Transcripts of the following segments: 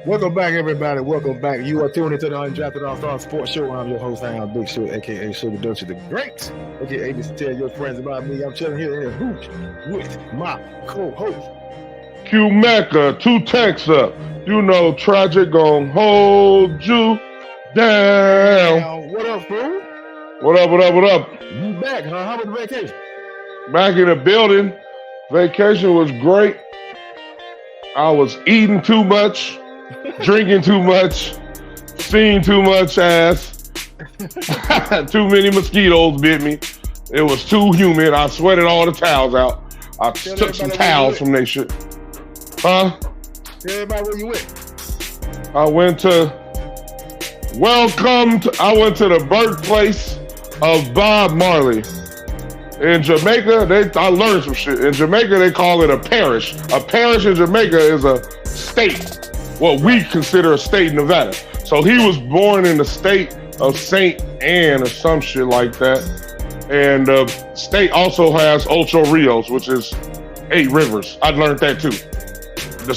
Welcome back, everybody. Welcome back. You are tuned into the Undrafted All-Stars Sports Show. I'm your host, I am Big Show, a.k.a. Sugar Dutch the Great, a.k.a. just tell your friends about me. I'm chilling here in the hooch with my co-host. Q Mecca, 2 texts up. You know, Tragic gon' hold you down. What up, fool? What up, what up, what up? You back, huh? How was the vacation? Back in the building. Vacation was great. I was eating too much, drinking too much, seeing too much ass. Too many mosquitoes bit me. It was too humid. I sweated all the towels out. I took some towels from their shit. Huh? Tell everybody where you went. I went to the birthplace of Bob Marley. In Jamaica, I learned some shit. In Jamaica, they call it a parish. A parish in Jamaica is a state, what we consider a state in Nevada. So he was born in the state of St. Anne or some shit like that. And the state also has 8 Rios, which is 8 rivers. I learned that too. The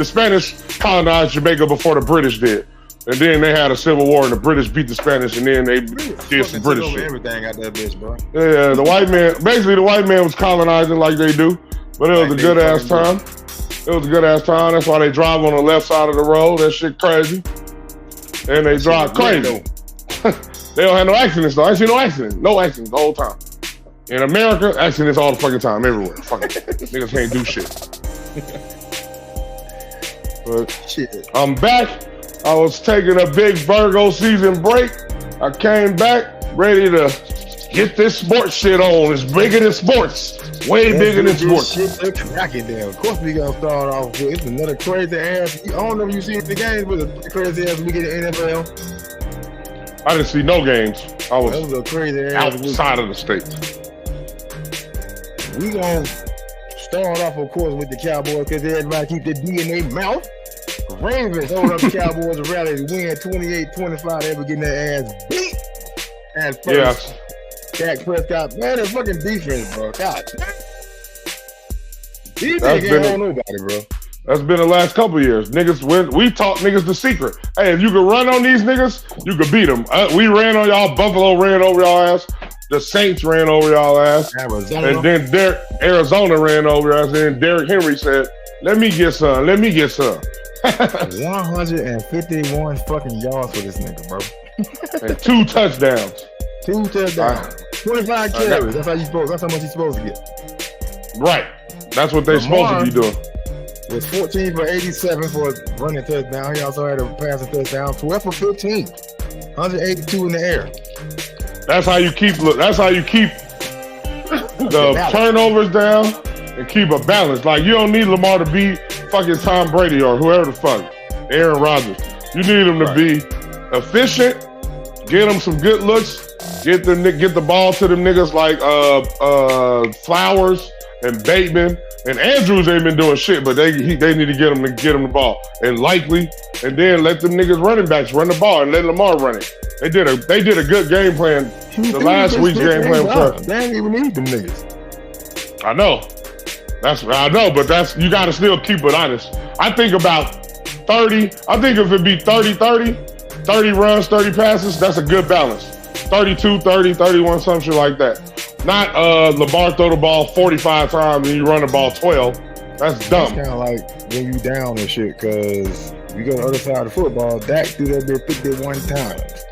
Spanish colonized Jamaica before the British did. And then they had a civil war, and the British beat the Spanish, and then they did some British shit. Everything out that bitch, bro. Yeah, the white man was colonizing like they do, but it was a good ass time. It was a good ass time. That's why they drive on the left side of the road. That shit crazy, and they drive crazy. They don't have no accidents though. I ain't seen no accidents. No accidents the whole time. In America, accidents all the fucking time, everywhere. Fucking niggas can't do shit. But Shit. I'm back. I was taking a big Virgo season break. I came back ready to get this sports shit on. It's bigger than sports. Way bigger than sports. Shit, cracking down. Of course, we gonna start off with it's another crazy ass. I don't know if you seen the games, but the crazy ass we get in the NFL. I didn't see no games. I was a crazy ass outside of the state. We gonna start off, of course, with the Cowboys because everybody keep their D in their mouth. Ravens hold up the Cowboys and rally to win 28-25. They were getting their ass beat at first. Yeah. Dak Prescott, man, that fucking defense, bro. God. Defense ain't on nobody, bro. That's been the last couple years. Niggas, we taught niggas the secret. Hey, if you can run on these niggas, you can beat them. We ran on y'all. Buffalo ran over y'all ass. The Saints ran over y'all ass. Arizona. And then Arizona ran over us. And then Derrick Henry said, let me get some. Let me get some. 151 fucking yards for this nigga, bro. And 2 touchdowns. 2 touchdowns. 25 carries. That's how much he's supposed to get. Right. That's what they're supposed to be doing. Was 14 for 87 for a running touchdown. He also had a passing touchdown. 12 for 15. 182 in the air. That's how you keep the turnovers down and keep a balance. Like, you don't need Lamar to be fucking Tom Brady or whoever the fuck, Aaron Rodgers. You need him to be efficient, get him some good looks, get the ball to them niggas like Flowers and Bateman and Andrews ain't been doing shit, but they need to get him the ball and Likely, and then let them niggas running backs run the ball and let Lamar run it. They did a good game plan. The last week's game plan was they ain't even need them niggas. I know, but you got to still keep it honest. I think about 30. I think if it be 30-30, 30 runs, 30 passes, that's a good balance. 32, 30, 31, some shit like that. Not Lamar throw the ball 45 times and you run the ball 12. That's dumb. It's kind of like when you down and shit, because you go to the other side of the football, Dak do that bit 51 times.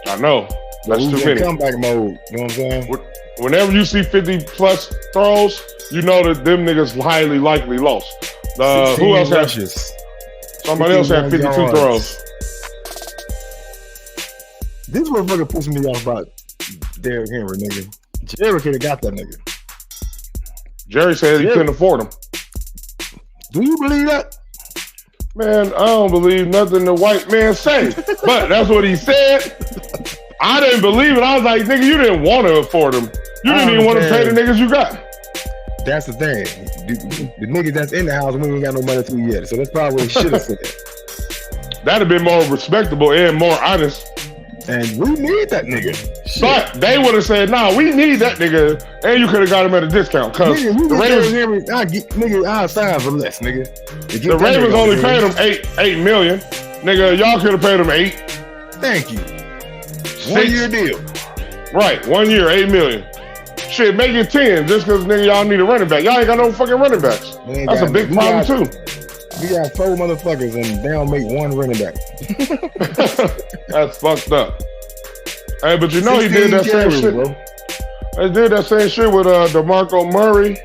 I know. That's too many. Comeback mode. You know what I'm saying? Whenever you see 50-plus throws, you know that them niggas highly likely lost. Who else rushes? Somebody else had 52 yards. throws. This motherfucker pissing me off about Derrick Henry, nigga. Jerry could have got that nigga. Jerry said he couldn't afford him. Do you believe that? Man, I don't believe nothing the white man say. But that's what he said. I didn't believe it. I was like, nigga, you didn't want to afford him. You didn't even want to pay the niggas you got. That's the thing. The niggas that's in the house, we ain't got no money to yet. So that's probably what he should have said. That'd have been more respectable and more honest And we need that nigga. Shit. But they would have said, nah, we need that nigga, and you could have got him at a discount. Because the Ravens, I'll sign for less, nigga. The Ravens only paid him $8 million. Nigga, y'all could have paid him $8. Thank you. 1 year deal. Right, 1 year, $8 million. Shit, make it 10 just because nigga y'all need a running back. Y'all ain't got no fucking running backs. That's a big problem too. We got 4 motherfuckers and they don't make 1 running back. That's fucked up. Hey, but you know he did that same shit. Bro. They did that same shit with DeMarco Murray.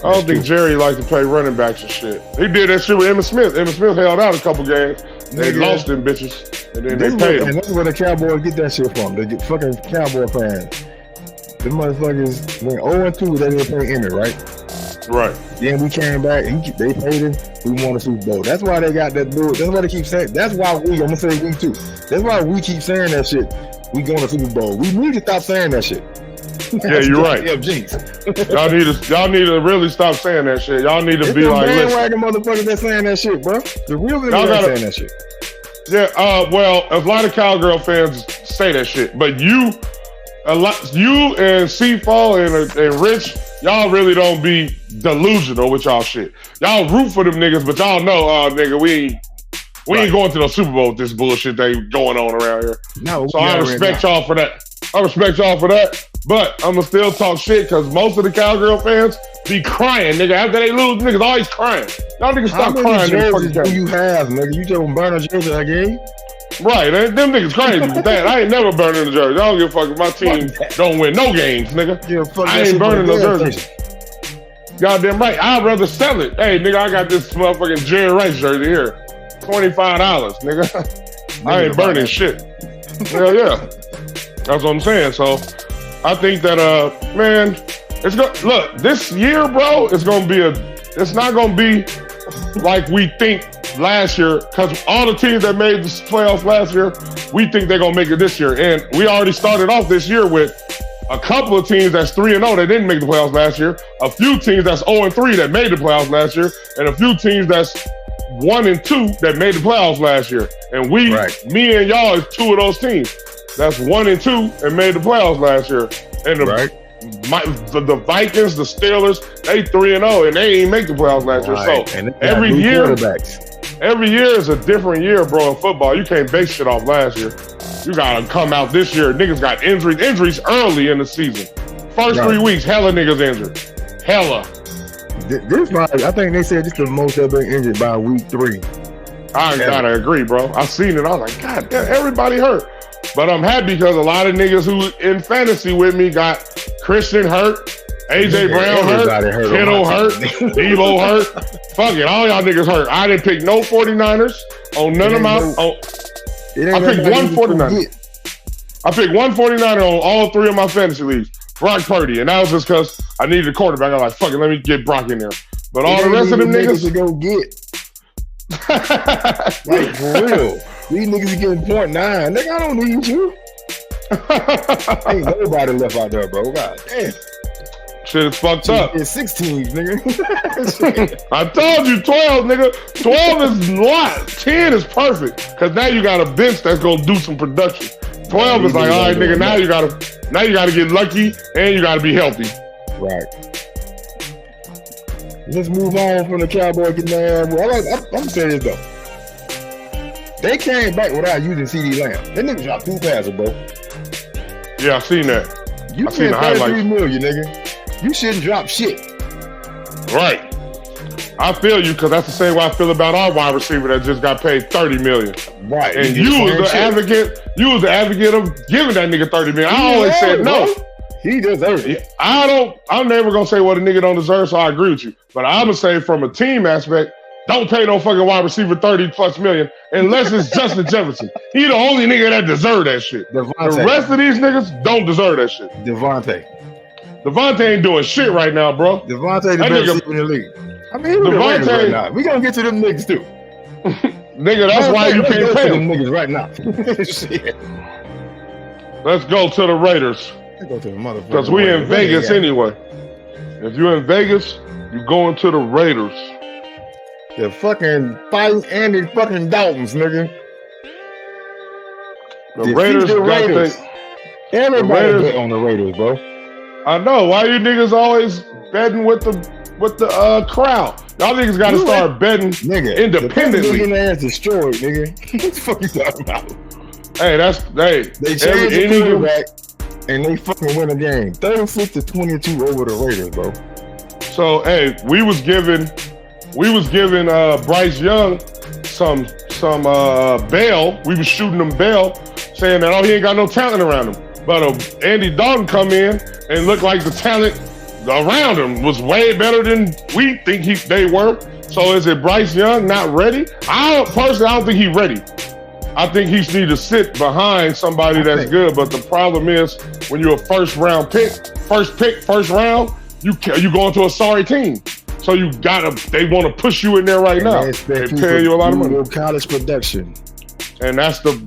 I don't think Jerry liked to play running backs and shit. He did that shit with Emmitt Smith. Emmitt Smith held out a couple games. They lost them bitches, and then they paid him. And that's where the Cowboys get that shit from. The fucking Cowboy fans. Them motherfuckers went 0-2. They didn't pay Emmitt, right? Right. Then we came back and they paid him. We won the Super Bowl. That's why they got that dude. That's why they keep saying. That's why I'm gonna say we too. That's why we keep saying that shit. We going to Super Bowl. We need to stop saying that shit. Yeah, you're right. Y'all need to really stop saying that shit. Y'all need to be like, bandwagon motherfuckers that saying that shit, bro. The real niggas saying that shit. Yeah, well, a lot of Cowgirl fans say that shit, but you and C-Fall and Rich, y'all really don't be delusional with y'all shit. Y'all root for them niggas, but y'all know, nigga, we ain't going to no Super Bowl with this bullshit they going on around here. No, so I respect y'all for that. But I'm gonna still talk shit because most of the Cowgirl fans be crying, nigga. After they lose, niggas always crying. Y'all niggas stop crying. How many jerseys do you have, nigga? You just burn a jersey again? Right, them niggas crazy with that. I ain't never burning a jersey. I don't give a fuck if my team don't win no games, nigga. I ain't burning no jersey. Goddamn right. I'd rather sell it. Hey, nigga, I got this motherfucking Jerry Rice jersey here. $25, nigga. I ain't burning shit. Hell yeah. That's what I'm saying. So I think that man, it's look, this year, bro, it's not gonna be like we think last year, because all the teams that made the playoffs last year, we think they're gonna make it this year. And we already started off this year with a couple of teams that's 3-0 that didn't make the playoffs last year, a few teams that's 0-3 that made the playoffs last year, and a few teams that's 1-2 that made the playoffs last year. And me and y'all is 2 of those teams. That's 1-2 and made the playoffs last year. And the Vikings, the Steelers, they 3-0 and they ain't make the playoffs last year. So and every year is a different year, bro. In football, you can't base shit off last year. You gotta come out this year. Niggas got injuries early in the season. First 3 weeks, hella niggas injured. Hella. I think they said this is the most ever injured by week 3. I gotta agree, bro. I seen it. I was like, God damn, everybody hurt. But I'm happy because a lot of niggas who in fantasy with me got Christian hurt, AJ Brown hurt, Kittle hurt, Devo hurt. Fuck it, all y'all niggas hurt. I didn't pick no 49ers on none of my. I picked one 49er. I picked one 49er on all 3 of my fantasy leagues. Brock Purdy, and that was just because I needed a quarterback. I was like, fuck it, let me get Brock in there. But all the rest of them niggas to go get. Like, for real. These niggas are getting 0.9. Nigga, I don't need you. Ain't nobody left out there, bro. God damn. Shit is fucked up. It's 16, nigga. I told you 12, nigga. 12 is a lot. 10 is perfect. Because now you got a bench that's going to do some production. 12 is like, all right, nigga, now you gotta get lucky and you gotta be healthy. Right. Let's move on from the Cowboys getting their ass. I'm saying this though. They came back without using CD Lamb. That nigga dropped 2 passes, bro. Yeah, I seen that. You seen the highlights. $33 million, nigga. You shouldn't drop shit. Right. I feel you because that's the same way I feel about our wide receiver that just got paid $30 million. Right. And you was the advocate. You was the advocate of giving that nigga $30 million. I always said no. Bro. He deserves it. I'm never gonna say what a nigga don't deserve, so I agree with you. But I'm gonna say from a team aspect, don't pay no fucking wide receiver $30+ million unless it's Justin Jefferson. He the only nigga that deserve that shit. Devontae. The rest of these niggas don't deserve that shit. Devontae ain't doing shit right now, bro. Devontae the best receiver in the league. I mean, Devontae right now. We gonna get to them niggas too. Nigga, that's why you can't pay them niggas right now. Shit. Let's go to the Raiders. Let's go to the motherfucker. Because we in Vegas anyway. If you in Vegas, you going to the Raiders. The fucking fighting Andy fucking Daltons, nigga. The Raiders got Everybody bet on the Raiders, bro. I know. Why you niggas always betting with the crowd? Y'all niggas got to start betting independently. The Panthers destroyed, nigga. What the fuck you talking about? Hey, they changed the quarterback and they fucking win a game. 36-22 over the Raiders, bro. So hey, we was giving Bryce Young some bail. We was shooting him bail, saying that he ain't got no talent around him. But Andy Dalton come in and looked like the talent around him was way better than we think they were. So is it Bryce Young not ready? I don't think he's ready. I think he needs to sit behind somebody that's good. But the problem is when you're a first round, you go into a sorry team. So they want to push you in there right now. They pay you a lot of money. College production. And that's the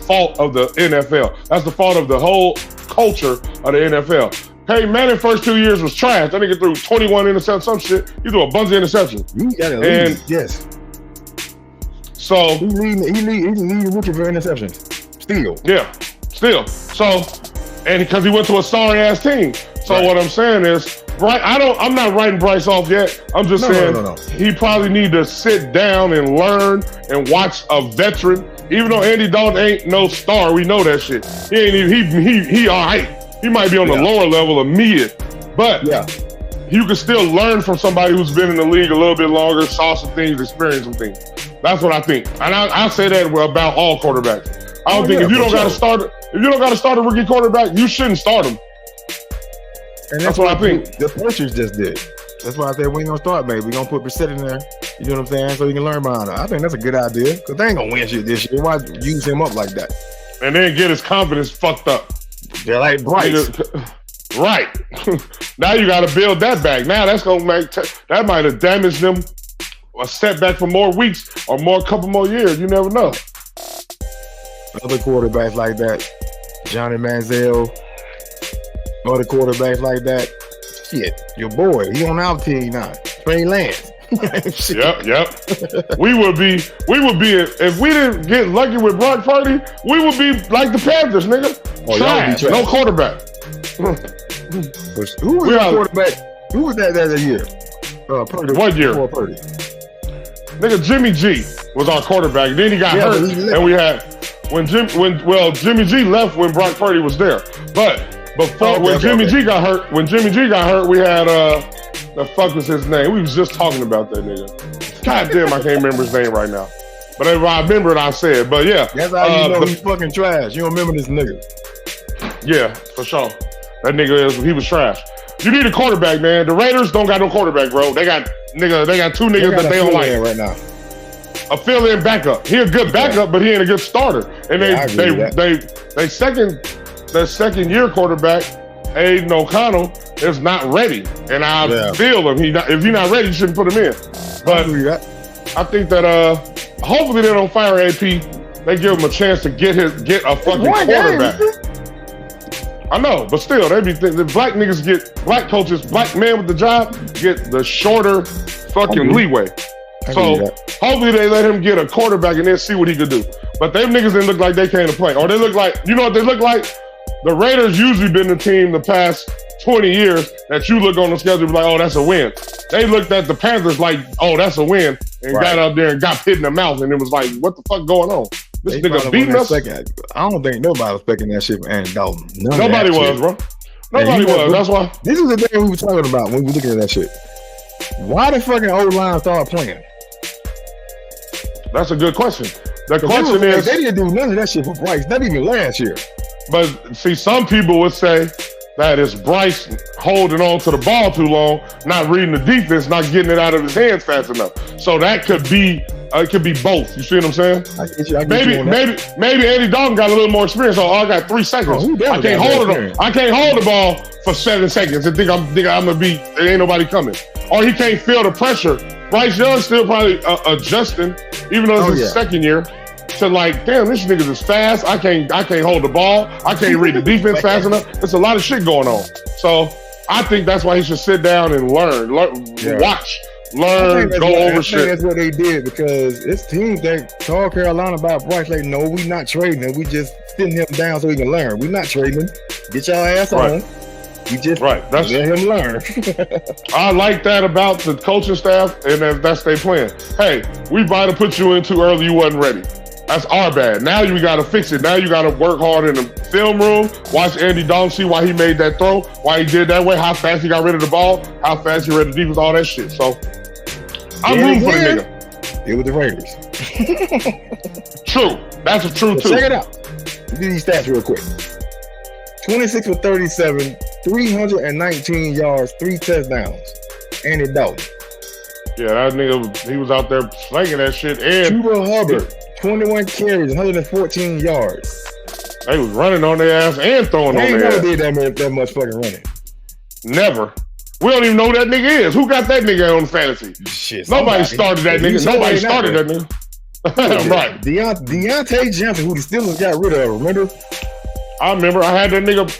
fault of the NFL. That's the fault of the whole culture of the NFL. Peyton Manning first 2 years was trash. That nigga threw 21 interceptions, some shit. He threw a bunch of interceptions. You gotta lead, yes. So he's leading rookie for interceptions. Still. So, and because he went to a sorry ass team. So what I'm saying is, I'm not writing Bryce off yet. I'm just saying he probably need to sit down and learn and watch a veteran. Even though Andy Dalton ain't no star, we know that shit. He ain't even he all right. He might be on the lower level of mid, but you can still learn from somebody who's been in the league a little bit longer, saw some things, experienced some things. That's what I think, and I say that about all quarterbacks. I don't think if you don't got to start a rookie quarterback, you shouldn't start him. And that's what I think the Panthers just did. That's why I said we ain't gonna start, baby. We gonna put Brissett in there. You know what I'm saying? So you can learn behind it. I think that's a good idea because they ain't gonna win shit this year. Why use him up like that? And then get his confidence fucked up. They're like Bryce. Right. Now you got to build that back. Now that's going to that might have damaged them a setback for more weeks or a couple more years. You never know. Other quarterbacks like that, Johnny Manziel, other quarterbacks like that, shit, your boy, he on our team now. Trey Lance. Yep. We would be if we didn't get lucky with Brock Purdy, we would be like the Panthers, nigga. Trash. No quarterback. Who was the quarterback? Who was that year? Purdy. What year? Purdy. Nigga, Jimmy G was our quarterback. Then he got hurt, and we had Jimmy G left when Brock Purdy was there. But before when Jimmy G got hurt, we had the fuck was his name? We was just talking about that nigga. God damn, I can't remember his name right now. But if I remember it, I said. But yeah. That's how you know he's fucking trash. You don't remember this nigga. Yeah, for sure. That nigga he was trash. You need a quarterback, man. The Raiders don't got no quarterback, bro. They got two niggas that they don't like right now. A fill-in backup. He a good backup, but he ain't a good starter. And they second year quarterback, Aiden O'Connell, is not ready. And I feel him. If you're not ready, you shouldn't put him in. But I think that hopefully they don't fire AP. They give him a chance to get a fucking quarterback. I know, but still, the black niggas black coaches, black men with the job get the shorter fucking leeway. So hopefully they let him get a quarterback and then see what he could do. But them niggas didn't look like they came to play. Or they look like, you know what they look like? The Raiders usually been the team the past 20 years that you look on the schedule and be like, oh, that's a win. They looked at the Panthers like, oh, that's a win, and got out there and got hit in the mouth, and it was like, what the fuck going on? This nigga beating us? I don't think nobody was expecting that shit from Andy Dalton. Nobody was, bro. Nobody was. That's why. This is the thing we were talking about when we were looking at that shit. Why the fucking old line start playing? That's a good question. The question is, they didn't do none of that shit for Bryce, not even last year. But see, some people would say that it's Bryce holding on to the ball too long, not reading the defense, not getting it out of his hands fast enough. So that could be, it could be both. You see what I'm saying? Maybe Andy Dalton got a little more experience. So I got 3 seconds. I can't hold the ball for 7 seconds and think I'm gonna be. There ain't nobody coming, or he can't feel the pressure. Bryce Young still probably adjusting, even though it's his second year. To like, damn, this niggas is fast. I can't hold the ball. I can't read the defense fast enough. There's a lot of shit going on. So I think that's why he should sit down and learn, watch learn, go over shit. That's what they did because it's teams that call Carolina about Bryce. Like, no, we not trading him. We just sitting him down so he can learn. We not trading him. Get your ass on. We just let him learn. I like that about the coaching staff, and that's their plan. Hey, we might have put you in too early. You wasn't ready. That's our bad. Now you got to fix it. Now you got to work hard in the film room. Watch Andy Dalton, see why he made that throw, why he did that way, how fast he got rid of the ball, how fast he read the defense, all that shit. So I'm rooting for the nigga. It was the Raiders. True. That's a true too. Check it out. Do these stats real quick. 26 for 37, 319 yards, 3 touchdowns. Andy Dalton. Yeah, that nigga, he was out there slinging that shit. And Chuba Hubbard, 21 carries, 114 yards. They was running on their ass and throwing on their ass. They never did that much fucking running. Never. We don't even know who that nigga is. Who got that nigga on fantasy? Shit. Nobody started that nigga. Nobody started that nigga. Right. Deontay Johnson, who the Steelers got rid of, remember? I remember. I had that nigga.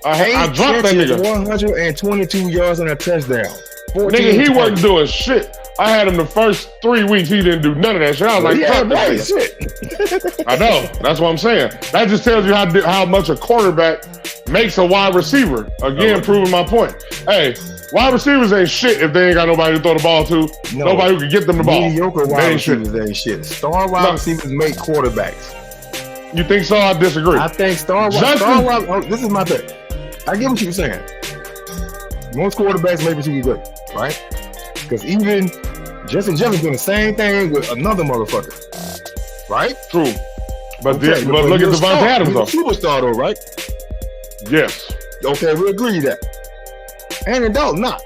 I dropped that nigga. 122 yards on a touchdown. Nigga, he wasn't doing shit. I had him the first 3 weeks. He didn't do none of that shit. I was like, fuck that shit. I know. That's what I'm saying. That just tells you how much a quarterback makes a wide receiver. Again, proving my point. Hey, wide receivers ain't shit if they ain't got nobody to throw the ball to. No. Nobody who can get them the ball. Mediocre wide receivers ain't shit. Star wide receivers make quarterbacks. You think so? I disagree. I think star wide. This is my thing. I get what you're saying. Most quarterbacks make receiver great, right? Because even Justin Jefferson's doing the same thing with another motherfucker, right? True. But look at Devontae Adams, though. He's a superstar, though, right? Yes. Okay, we agree that. Andy Dalton, not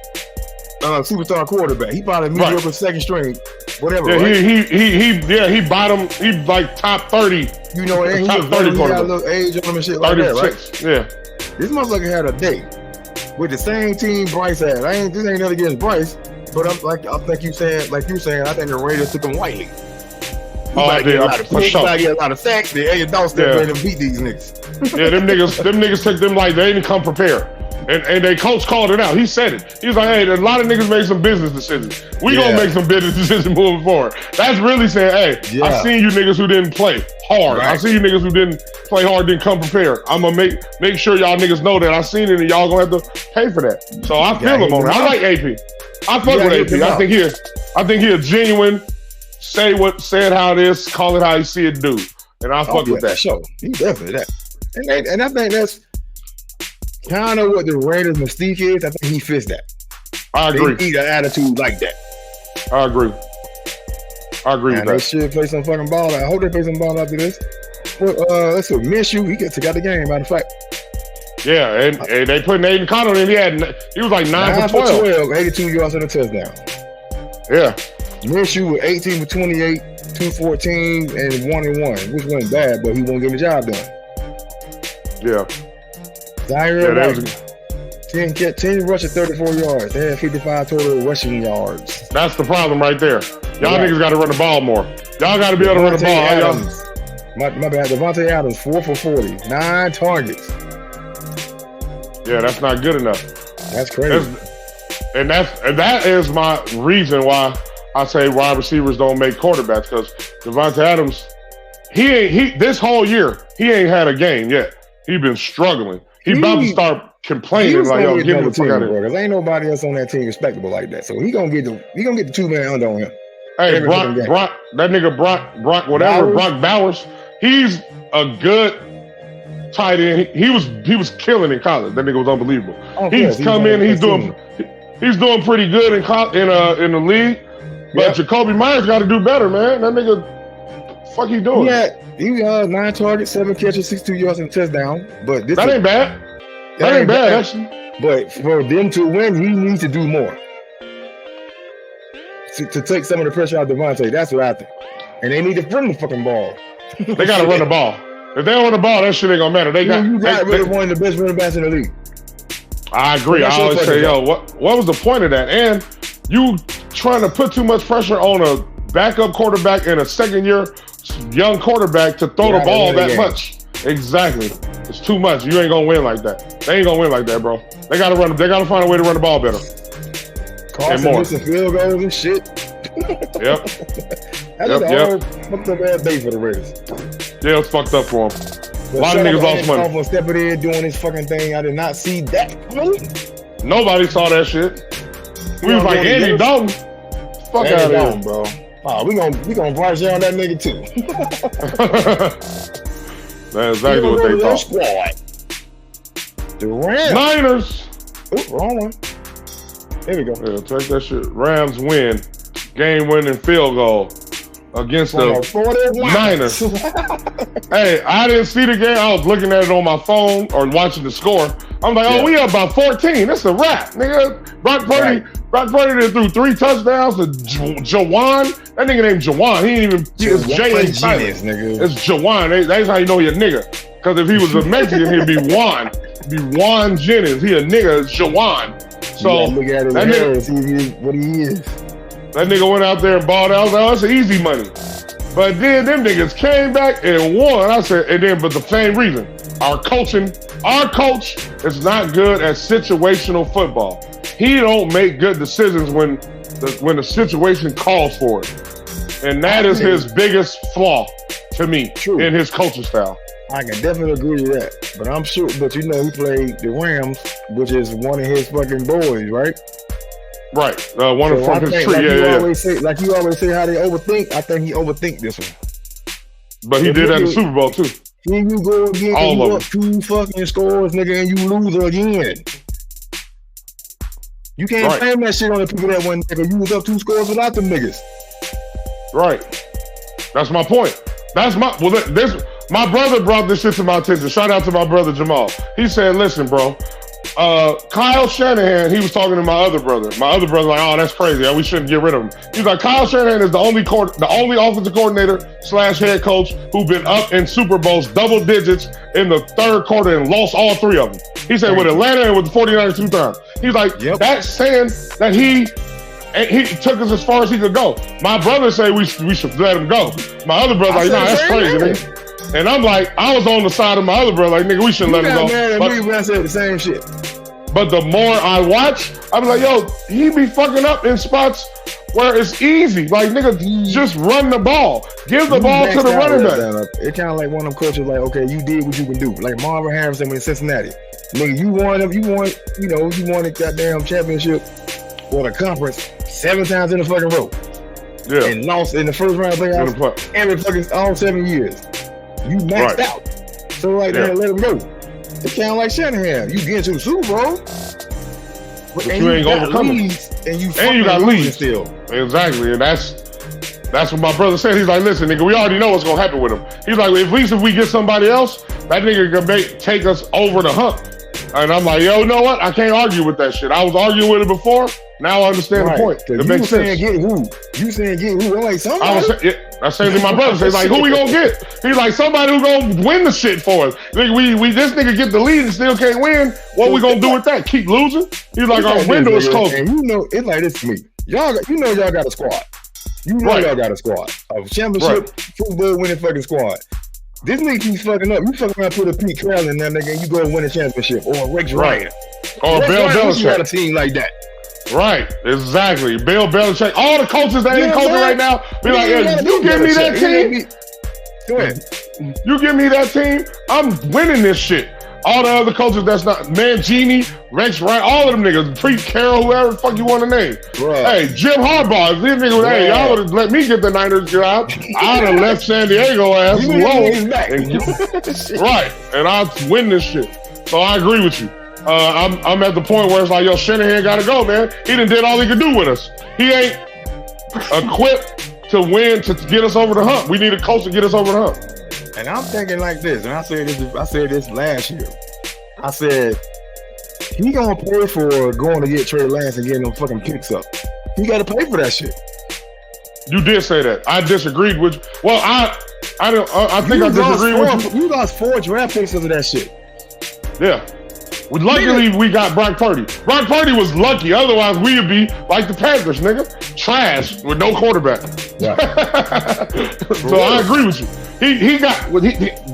superstar quarterback. He probably mediocre second string, whatever. Yeah, right? he bottom. He like top 30. You know, and top 30 he got a little age on him and shit like that, right? Yeah. This motherfucker had a day with the same team Bryce had. This ain't nothing against Bryce, but I think you saying, I think the Raiders took him lightly. I did. For sure. He got a lot of sacks. The Andy Dalton still ready to beat these niggas. Yeah, them niggas took them like they didn't come prepared. And their coach called it out. He said it. He was like, hey, a lot of niggas made some business decisions. We gonna make some business decisions moving forward. That's really saying, hey, I seen you niggas who didn't play hard. Right. I see you niggas who didn't play hard, didn't come prepared. I'm gonna make sure y'all niggas know that I seen it and y'all gonna have to pay for that. So I feel him on it. I like AP. I fuck with AP. I think he a genuine, say it how it is, call it how you see it dude. And I fuck with that. Sure. He definitely that. And I think that's kind of what the Raiders' mystique is. I think he fits that. I agree. They need an attitude like that. I agree with that. They should play some fucking ball. I hope they play some ball after this. Well, let's see. Minshew, he took the game, matter of fact. Yeah, and they put Aiden Connell in. He was like 9 for 12. 82 yards and a touchdown. Yeah. Minshew was 18 for 28, 214, and 1-1, which wasn't bad, but he wasn't getting the job done. Yeah. Zaire White, 10 rushing, 34 yards. They had 55 total rushing yards. That's the problem right there. Y'all niggas got to run the ball more. Y'all got to be able to run the ball. My bad. Devontae Adams, 4 for 40, 9 targets. Yeah, that's not good enough. That's crazy. And that is my reason why I say wide receivers don't make quarterbacks, because Devontae Adams, this whole year, he ain't had a game yet. He been struggling. He about to start complaining like, yo, give me the fuck out of here. Because ain't nobody else on that team respectable like that. So he gonna get the 2-man under on him. Hey, Brock, that nigga Brock, whatever, Brock Bowers, he's a good tight end. He was killing in college. That nigga was unbelievable. He's come in, he's doing pretty good in the league. But Jacoby Myers got to do better, man. That nigga, fuck he doing? He 9 targets, 7 catches, 62 yards and a touchdown. But that ain't bad. That ain't bad, actually. But for them to win, he needs to do more to take some of the pressure out of Devontae. That's what I think. And they need to run the fucking ball. They got to run the ball. If they don't run the ball, that shit ain't gonna matter. You got rid of one of the best running backs in the league. I agree. I always say, yo, what was the point of that? And you trying to put too much pressure on a backup quarterback and a second-year young quarterback to throw the ball that much. Exactly. It's too much. You ain't gonna win like that. They ain't gonna win like that, bro. They gotta find a way to run the ball better. Carson missing field goals and shit. Yep. That's a whole fucked up ass day for the Raiders. Yeah, it's fucked up for them. But a lot of niggas lost money. For stepping in doing this fucking thing, I did not see that. Nobody saw that shit. We was like, Andy Dalton. Fuck out of here, bro. Oh, we gonna brush down that nigga too. That's exactly what they thought. Squad. The Rams. Niners. Ooh, wrong one. There we go. Yeah, take that shit. Rams win. Game-winning field goal against the Niners. Hey, I didn't see the game. I was looking at it on my phone or watching the score. I'm like, we up by 14. That's a wrap, nigga. Brock Purdy threw 3 touchdowns to Jawan. That nigga named Jawan. He ain't even. It's J.A. nigga. It's Jawan. That's how you know he a nigga. Because if he was a Mexican, he'd be Juan. Be Juan Jennings. He a nigga. It's Jawan. So look at his hair and see what he is. That nigga went out there and balled out. I was like, that's easy money. But then them niggas came back and won. I said, but the same reason. Our coach is not good at situational football. He don't make good decisions when the situation calls for it. And that is his biggest flaw to me in his coaching style. I can definitely agree with that. But I'm sure, he played the Rams, which is one of his fucking boys, right? Right. One of from his tree. Like you always say how they overthink, I think he overthink this one. But he did that in the Super Bowl too. Then you go again and you up 2 fucking scores, nigga, and you lose again. You can't blame that shit on the people that went, nigga. You was up 2 scores without them niggas. Right. That's my point. My brother brought this shit to my attention. Shout out to my brother Jamal. He said, listen, bro. Kyle Shanahan, he was talking to my other brother. My other brother like, oh, that's crazy. We shouldn't get rid of him. He's like, Kyle Shanahan is the only offensive coordinator / head coach who's been up in Super Bowls double digits in the 3rd quarter and lost all 3 of them. He said with Atlanta and with the 49ers 2 times. He's like, that's saying that he took us as far as he could go. My brother say we should let him go. My other brother like, nah, that's crazy, nigga. And I'm like, I was on the side of my other brother, like, nigga, we shouldn't let him go. But I said the same shit. But the more I watch, I'm like, yo, he be fucking up in spots where it's easy. Like, nigga, just run the ball. Give the ball to the running back. It's kind of like one of them coaches, like, okay, you did what you can do. Like Marvin Harrison in Cincinnati. Nigga, you won the goddamn championship or the conference 7 times in a fucking row. Yeah. And lost in the first round playoffs every fucking all 7 years. You maxed out. So like that, let him go. It's kind of like Shanahan. You get to the Super Bowl, but you ain't overcome it. And you got leads still. Exactly. And that's what my brother said. He's like, listen, nigga, we already know what's gonna happen with him. He's like, at least if we get somebody else, that nigga can take us over the hump. And I'm like, yo, you know what? I can't argue with that shit. I was arguing with it before. Now I understand the point. It makes sense. Get who? You saying get who? I'm like, somebody. That's saying to my brother. He's like, who we gonna get? He's like, somebody who gonna win the shit for us. Like, this nigga get the lead and still can't win. What we gonna do with that? Keep losing? He's like, our window is closed. And you know, it's like this to me. Y'all got a squad. You know y'all got a squad. A championship football winning fucking squad. This nigga keeps fucking up. You fucking around put a Pete Carroll in that nigga and you go win a championship. Or Rex Ryan. Or Bill Belichick. You got a team like that. Right, exactly. Bill Belichick. All the coaches that ain't coaching right now be like, you give me that team. Go ahead. You give me that team, I'm winning this shit. All the other coaches that's not Mangini, Rex Ryan, all of them niggas, Pete Carroll, whoever the fuck you want to name. Right. Hey, Jim Harbaugh, these niggas, hey, y'all would have let me get the Niners job. I'd have left San Diego ass alone. Right, and I'd win this shit. So I agree with you. I'm at the point where it's like, yo, Shanahan gotta go, man. He done did all he could do with us. He ain't equipped to win to get us over the hump. We need a coach to get us over the hump. And I'm thinking like this, and I said this last year. I said, he gonna pay for going to get Trey Lance and getting them fucking picks up. He gotta pay for that shit. You did say that. I disagreed with you. Well, I think I disagree with you. You lost 4 draft picks because of that shit. Yeah. Luckily, we got Brock Purdy. Brock Purdy was lucky. Otherwise, we would be like the Panthers, nigga. Trash with no quarterback. Yeah. So I agree with you.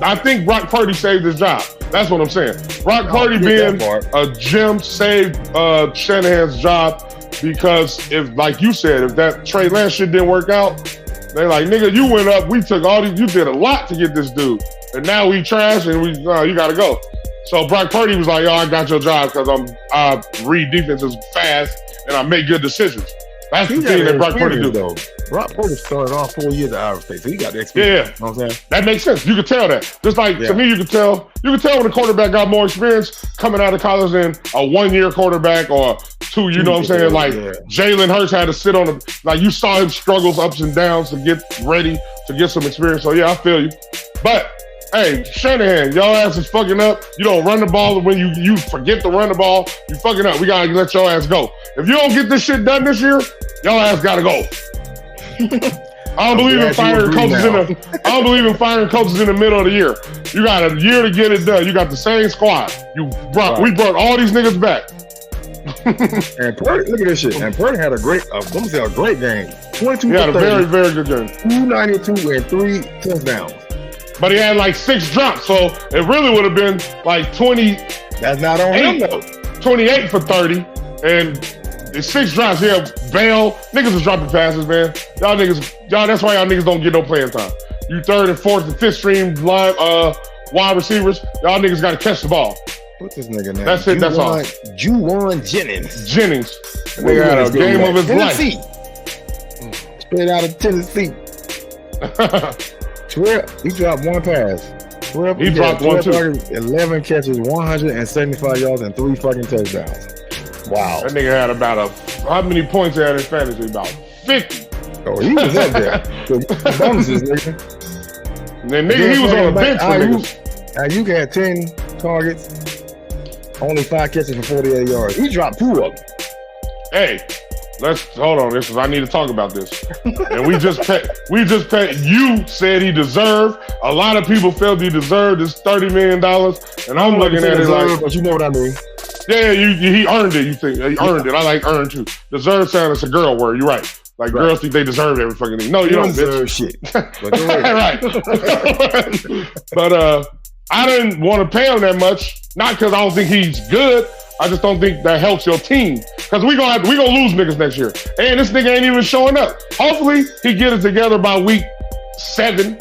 I think Brock Purdy saved his job. That's what I'm saying. Brock Purdy being a gem saved Shanahan's job because if, like you said, if that Trey Lance shit didn't work out, they like, nigga, you went up, we took all these, you did a lot to get this dude, and now we trash and you gotta go. So Brock Purdy was like, yo, I got your job because I read defenses fast and I make good decisions. That's the thing that Brock Purdy do. Though. Brock Purdy started off 4 years at Iowa State, so he got the experience. Yeah, you know what I'm saying? That makes sense. You could tell that. Just like to me, you could tell when a quarterback got more experience coming out of college than a 1 year quarterback or 2. You know what I'm saying? Like Jalen Hurts had to sit on the, like you saw him struggles ups and downs to get ready to get some experience. So yeah, I feel you. But hey, Shanahan, y'all ass is fucking up. You don't run the ball when you forget to run the ball. You fucking up. We gotta let your ass go. If you don't get this shit done this year, y'all ass gotta go. I don't believe in firing coaches I don't believe in firing coaches in the middle of the year. You got a year to get it done. You got the same squad. We brought all these niggas back. And Purdy, look at this shit. And Purdy had a great game. 22. He had a very, very good game. 292 and 3 touchdowns. But he had like 6 drops, so it really would have been like 20. That's not on him though. 28 for 30, and the 6 drops. Yeah, Bell niggas is dropping passes, man. Y'all that's why y'all niggas don't get no playing time. You 3rd and 4th and 5th string line wide receivers. Y'all niggas got to catch the ball. What's this nigga name? That's it. That's all. Juwan Jennings. That nigga had a game of his life. Straight out of Tennessee. 12. He dropped 1 pass. 12. He dropped 1 too. 11 catches, 175 yards, and 3 fucking touchdowns. Wow. That nigga had about how many points he had in fantasy? About 50. Oh, he was up there. Bonuses, nigga. And then nigga, he was on the bench for niggas. You had 10 targets, only 5 catches for 48 yards. He dropped 2 of them. Hey, let's hold on. I need to talk about this. And we just paid. You said he deserved. A lot of people felt he deserved this $30 million, and I'm looking at it like, but you know what I mean. Yeah, he earned it. You think he earned it? I like earned too. Deserve sound is a girl word. You're right. Like girls think they deserve every fucking thing. No, you don't deserve shit. Right. But I didn't want to pay him that much. Not because I don't think he's good. I just don't think that helps your team. Because we gonna lose niggas next year. And this nigga ain't even showing up. Hopefully he get it together by week 7.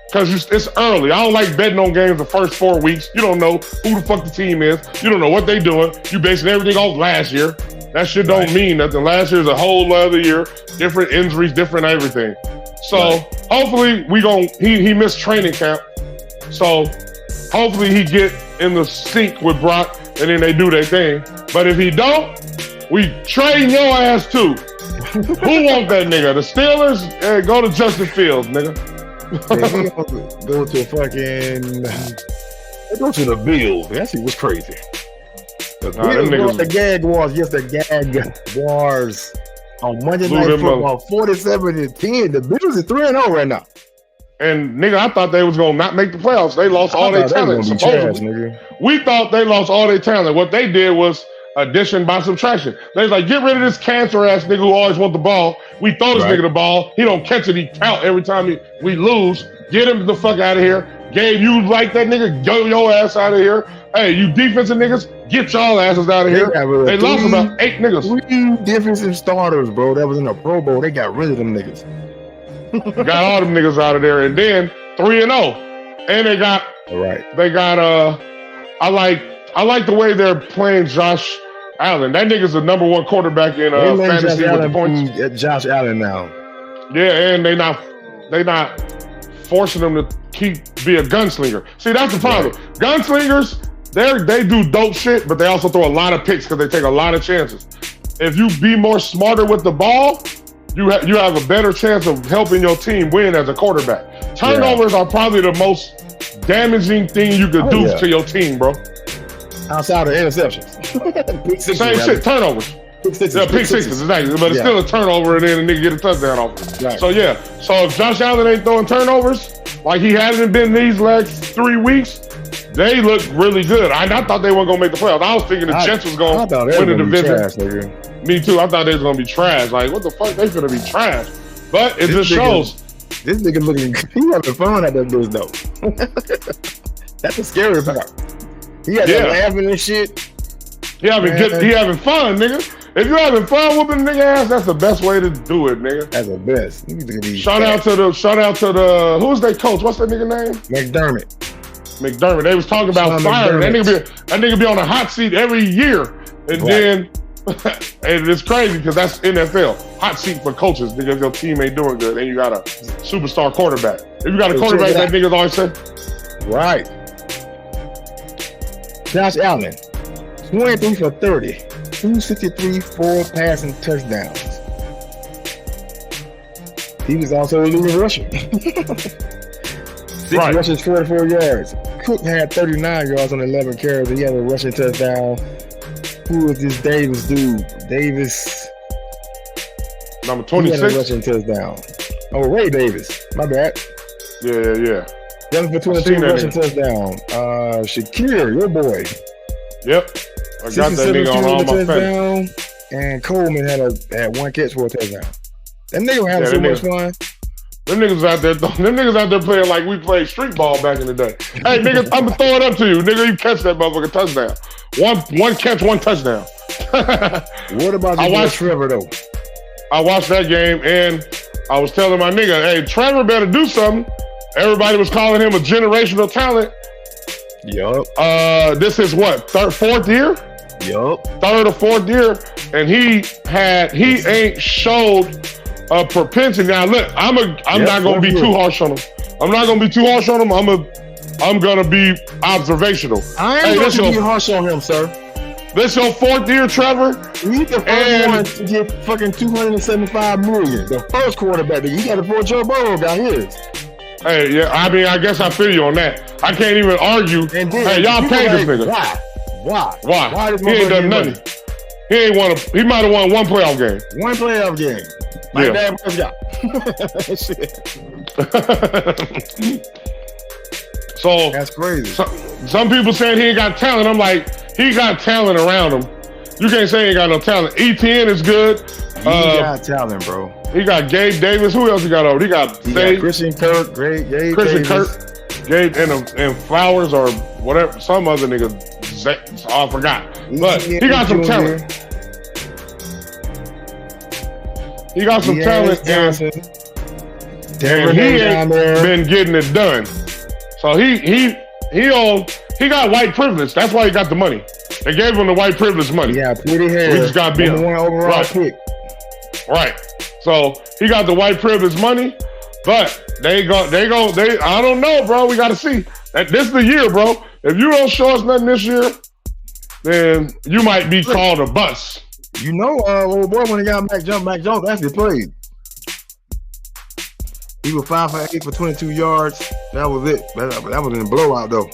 Because it's early. I don't like betting on games the first 4 weeks. You don't know who the fuck the team is. You don't know what they doing. You basing everything off last year. That shit don't mean nothing. Last year's a whole other year. Different injuries, different everything. So hopefully he missed training camp. So hopefully he get in the sync with Brock and then they do their thing. But if he don't, we trade your ass too. Who want that nigga? The Steelers? Hey, go to Justin Fields, nigga. Go to fucking. Go to the Bills. That shit was crazy. The Bills the Gag Wars. Yes, the Gag Wars on Monday Night Football. 47-10. The Bills are 3-0 right now. And nigga, I thought they was gonna not make the playoffs. They lost all their talent. Supposedly, we thought they lost all their talent. What they did was addition by subtraction. They was like, get rid of this cancer ass nigga who always want the ball. We throw this nigga the ball. He don't catch it. He count every time we lose. Get him the fuck out of here. Gabe, you like that nigga? Go your ass out of here. Hey, you defensive niggas, get y'all asses out of here. They lost about 8 niggas. 3 defensive starters, bro. That was in the Pro Bowl. They got rid of them niggas. Got all them niggas out of there, and then 3-0, and they got I like the way they're playing Josh Allen. That nigga's the #1 quarterback in fantasy with the points. Josh Allen now. Yeah, and they not forcing him to be a gunslinger. See, that's the problem. Right. Gunslingers, they do dope shit, but they also throw a lot of picks because they take a lot of chances. If you be more smarter with the ball, you have a better chance of helping your team win as a quarterback. Turnovers are probably the most damaging thing you could do to your team, bro. Outside of interceptions. Same shit, turnovers. Pick sixes, exactly. But it's still a turnover and then a nigga get a touchdown off it. Right. So yeah. So if Josh Allen ain't throwing turnovers, like he hasn't been these last 3 weeks, they look really good. I thought they weren't gonna make the playoffs. I was thinking the Jets was gonna win the division. Me too. I thought they was gonna be trash. Like, what the fuck? They gonna be trash. But it just shows. This nigga looking. He having fun at that bitch though. That's the scary part. He had laughing and shit. He having fun, nigga. If you having fun whooping a nigga ass, that's the best way to do it, nigga. That's the best. Shout out to the who's their coach? What's that nigga name? McDermott. They was talking about firing. That nigga be on a hot seat every year. And then and it's crazy because that's NFL. Hot seat for coaches because your team ain't doing good and you got a superstar quarterback. If you got a quarterback, that nigga's always say. Right. Josh Allen, 23 for 30, 263, 4 passing touchdowns. He was also a leading rusher. 6 rushes, 44 yards. Cook had 39 yards on 11 carries. He had a rushing touchdown. Who was this Davis dude? Davis. Number 26. He had a rushing touchdown. Oh, Ray Davis. My bad. Yeah. 7 for 22 rushing touchdown. Shakir, your boy. Yep. I got that nigga on all my touchdown. And Coleman had 1 catch for a touchdown. That nigga had so much fun. Them niggas out there playing like we played street ball back in the day. Hey, niggas, I'm gonna throw it up to you. Nigga, you catch that motherfucking touchdown. One catch, 1 touchdown. What about Trevor, though? I watched that game, and I was telling my nigga, hey, Trevor better do something. Everybody was calling him a generational talent. Yup. This is what, 4th year? Yup. 3rd or 4th year, and he ain't showed a propensity. Now look, I'm not gonna be too harsh on him. I'm not gonna be too harsh on him. I'm gonna be observational. I ain't gonna be harsh on him, sir. This your 4th year, Trevor. He's the first one to get fucking $275 million. The first quarterback. You got to afford Joe Burrow got his. Hey, yeah, I mean, I guess I feel you on that. I can't even argue. And then, hey, y'all paid this nigga. Why? He ain't done nothing. He ain't won. He might have won 1 playoff game. 1 playoff game. My dad was got. So that's crazy. Some people saying he ain't got talent. I'm like, he got talent around him. You can't say he ain't got no talent. ETN is good. He got talent, bro. He got Gabe Davis. Who else he got over? He got Christian Kirk, Gabe and Flowers or whatever. Some other nigga. I forgot. But he got some talent. He got some talent, and he ain't been getting it done. So he got white privilege. That's why he got the money. They gave him the white privilege money. Yeah, pretty hair. So he just got beat. #1 overall pick. Right. So he got the white privilege money, but I don't know, bro. We got to see. This is the year, bro. If you don't show us nothing this year, then you might be called a bust. You know, old boy, when he got Mac Jones actually played. He was 5 for 8 for 22 yards. That was it. That was in a blowout, though.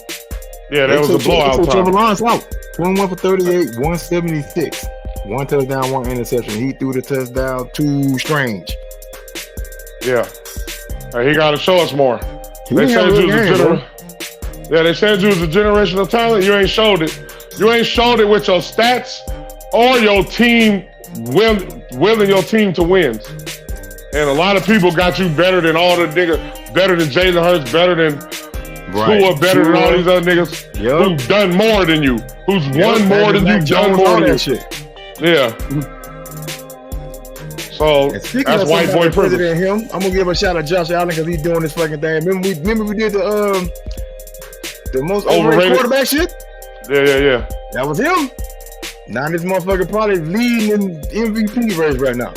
Yeah, that was a blowout. Trevor Lawrence out. 21 for 38, 176. 1 touchdown, 1 interception. He threw the touchdown to Strange. Yeah. He got to show us more. They said you was a generational talent. You ain't showed it. You ain't showed it with your stats or your team willing your team to win. And a lot of people got you better than all the niggas, better than Jalen Hurts, better than Tua, better than all these other niggas who've done more than you, who's won more than you, done more than you. Yeah. So that's white boy privilege. I'm gonna give a shout out to Josh Allen because he's doing this fucking thing. Remember we did the most overrated quarterback shit? Yeah. That was him. Now this motherfucker probably leading in MVP race right now.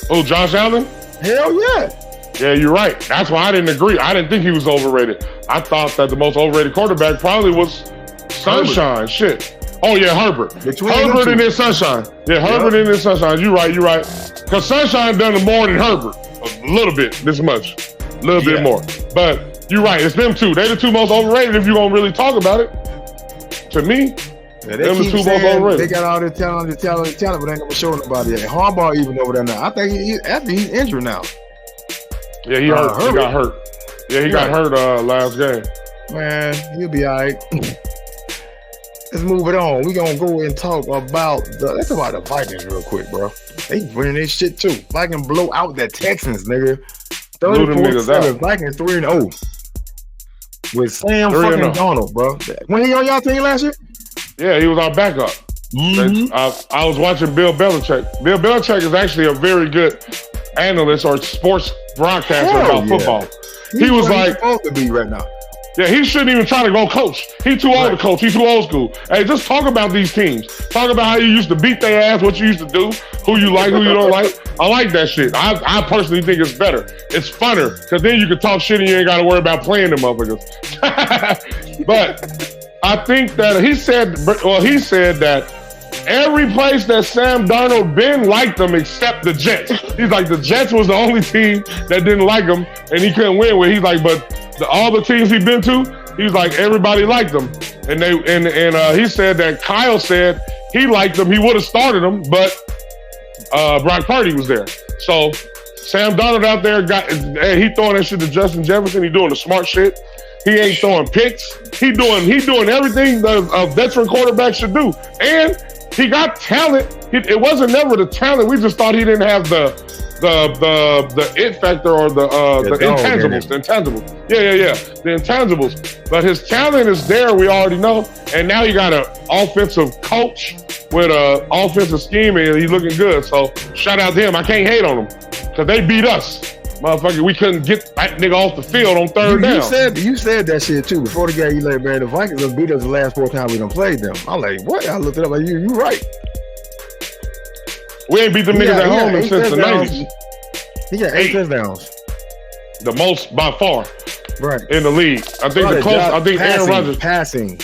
Oh, Josh Allen? Hell yeah. Yeah, you're right. That's why I didn't agree. I didn't think he was overrated. I thought that the most overrated quarterback probably was Sunshine. Herbert. Shit. Oh yeah, Herbert. Herbert and then Sunshine. Yeah, Herbert and then Sunshine. You're right. Because Sunshine done more than Herbert. A little bit, this much. A little bit more. But you're right. It's them two. They're the two most overrated if you're going to really talk about it. To me, them the two most overrated. They got all this talent, but they ain't gonna show nobody yet. Harbaugh even over there now. I think he's injured now. Yeah, he hurt. He got hurt. Yeah, he got hurt last game. Man, he'll be all right. Let's move it on. We gonna go and talk about let's talk about the Vikings real quick, bro. They winning their shit too. Vikings blow out the Texans, nigga. 34-7. Vikings 3-0 with Sam fucking Darnold, bro. When he on y'all team last year? Yeah, he was our backup. I was watching Bill Belichick. Bill Belichick is actually a very good analyst or sports broadcaster about football. He was like, supposed to be right now. Yeah, he shouldn't even try to go coach. He too old to coach. He's too old school. Hey, just talk about these teams. Talk about how you used to beat their ass, what you used to do, who you like, who you don't like. I like that shit. I personally think it's better. It's funner, because then you can talk shit and you ain't got to worry about playing them motherfuckers. But I think that he said that every place that Sam Darnold been liked them except the Jets. He's like, the Jets was the only team that didn't like him and he couldn't win with. He's like, but all the teams he been to, he's like, everybody liked them. And he said that Kyle said he liked them. He would have started them, but Brock Purdy was there. So Sam Darnold out there he throwing that shit to Justin Jefferson. He doing the smart shit. He ain't throwing picks. He doing everything that a veteran quarterback should do. And he got talent. It wasn't never the talent. We just thought he didn't have the it factor or the intangibles. The intangibles. Yeah. The intangibles. But his talent is there, we already know. And now you got an offensive coach with an offensive scheme and he's looking good. So shout out to him. I can't hate on him. Because they beat us. Motherfucker, we couldn't get that nigga off the field on third down. You said that shit too. Before the game, you like, man, the Vikings have beat us the last 4 times we done played them. I'm like, what? I looked it up like, you right. We ain't beat them niggas at home since the 90s. He got 8 touchdowns. The most by far. Right. In the league. I think Aaron Rodgers. Passing.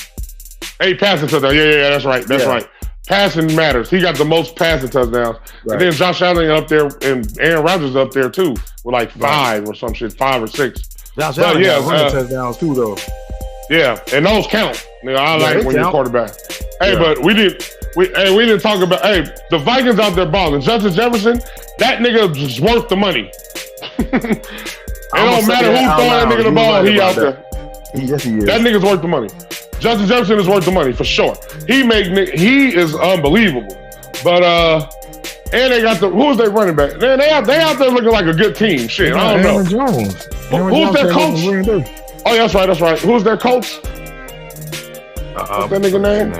8 passing touchdowns. Yeah, that's right. That's right. Passing matters. He got the most passing touchdowns. Right. And then Josh Allen up there and Aaron Rodgers up there too with like 5 or some shit, 5 or 6. Josh Allen got 100 touchdowns too though. Yeah, and those count. I like when you're quarterback. Hey, but we didn't talk about the Vikings out there balling. Justin Jefferson, that nigga is worth the money. It don't matter who's throwing that nigga the ball, he out there. Yes, he is. That nigga's worth the money. Justin Jefferson is worth the money for sure. He is unbelievable. But and they got who's their running back? Man, they out there looking like a good team. Shit, I don't know. Aaron Jones. Who's their coach? Oh, that's right. Who's their coach? What's that nigga name?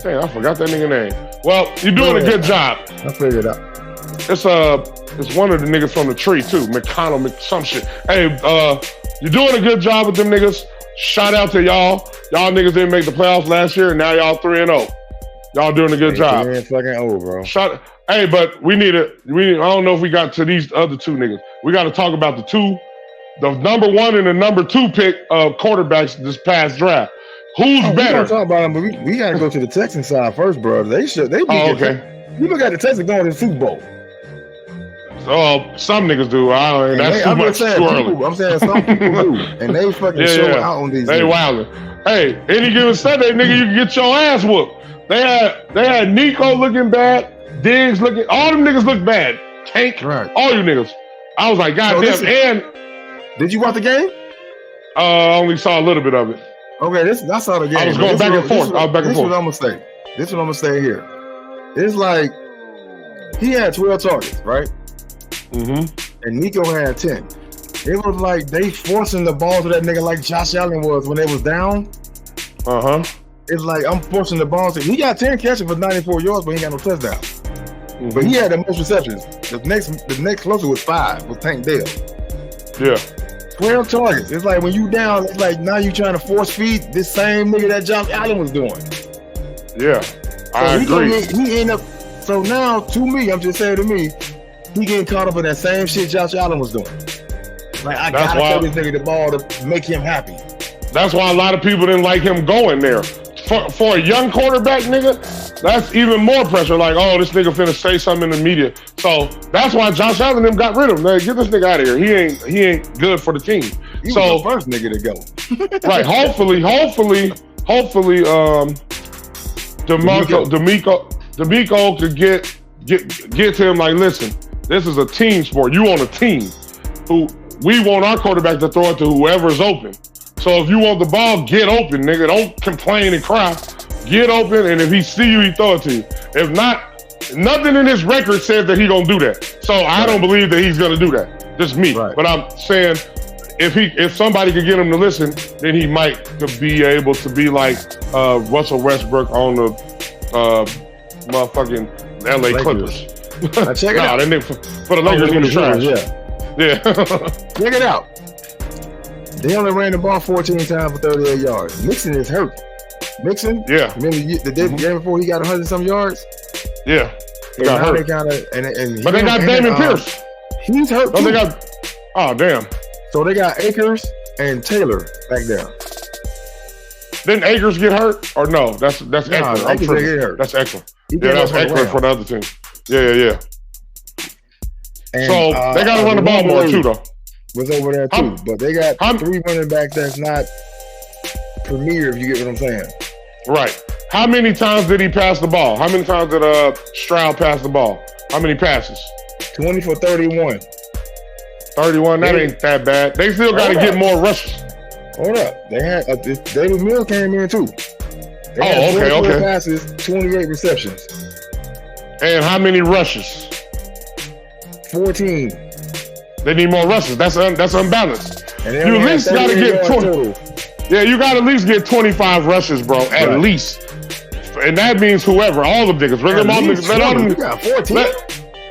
Dang, I forgot that nigga name. Well, you're doing a good job. I figured it out. It's one of the niggas from the tree too, McConnell, some shit. Hey, you're doing a good job with them niggas. Shout out to y'all. Y'all niggas didn't make the playoffs last year, and now y'all 3-0. Y'all doing a good job. Fucking old, bro. Hey, but we need. I don't know if we got to these other 2 niggas. We got to talk about the number 1 and the number 2 pick quarterbacks this past draft. Who's better? We don't talk about them, but we got to go to the Texans side first, bro. They be okay. You look at the Texans going to the Super Bowl. Some niggas do. That's too much too early. I'm saying some people do, and they fucking show out on these. They wildin'. Hey, any given Sunday, nigga, you can get your ass whooped. They had Nico looking bad, Diggs looking. All them niggas look bad. Tank, all you niggas. I was like, goddamn. And did you watch the game? I only saw a little bit of it. Okay, I saw the game. I was going back and forth. This is what I'm gonna say. This is what I'm gonna say here. It's like he had 12 targets, right? Mm-hmm. And Nico had 10. It was like they forcing the ball to that nigga like Josh Allen was when they was down. It's like I'm forcing the ball. He got 10 catches for 94 yards, but he ain't got no touchdown. Mm-hmm. But he had the most receptions. The next closer was 5 with Tank Dell. Yeah. 12 targets. It's like when you down, it's like now you trying to force feed this same nigga that Josh Allen was doing. Yeah, I agree. He ended up. So now, to me, I'm just saying to me, he getting caught up in that same shit Josh Allen was doing. Like I gotta throw this nigga the ball to make him happy. That's why a lot of people didn't like him going there. For a young quarterback, nigga, that's even more pressure. Like, oh, this nigga finna say something in the media. So that's why Josh Allen them got rid of him. Man, get this nigga out of here. He ain't good for the team. He was the first nigga to go. Right. Hopefully, D'Amico could get to him like, listen, this is a team sport. You on a team. We want our quarterback to throw it to whoever's open. So if you want the ball, get open, nigga. Don't complain and cry. Get open, and if he see you, he throw it to you. If not, nothing in his record says that he gonna do that. So I don't believe that he's gonna do that. Just me. Right. But I'm saying if somebody could get him to listen, then he might be able to be like Russell Westbrook on motherfucking LA Clippers. Now check it out. That nigga for the Lakers was trash. Yeah. Check it out. They only ran the ball 14 times for 38 yards. Mixon is hurt. Mixon? Yeah. Remember the game before he got 100-some yards? Yeah. He got hurt. But they got Damon Pierce. He's hurt too. Oh, damn. So they got Akers and Taylor back there. Didn't Akers get hurt? Or no? That's Eckler. Akers didn't get hurt. That's Eckler. That's Eckler for the other team. Yeah. And, so they got to run the ball more too, though. Was over there too, but they got 3 running backs that's not premier, if you get what I'm saying. Right. How many times did he pass the ball? How many times did Stroud pass the ball? How many passes? 20 for 31. 31, that ain't that bad. They still got to get more rushes. Hold up. They had David Mills came in too. They had okay. passes, 28 receptions. And how many rushes? 14. They need more rushes. That's unbalanced. And you at least got to get 20. Yeah, you got to at least get 25 rushes, bro. At least. And that means whoever, all the niggas.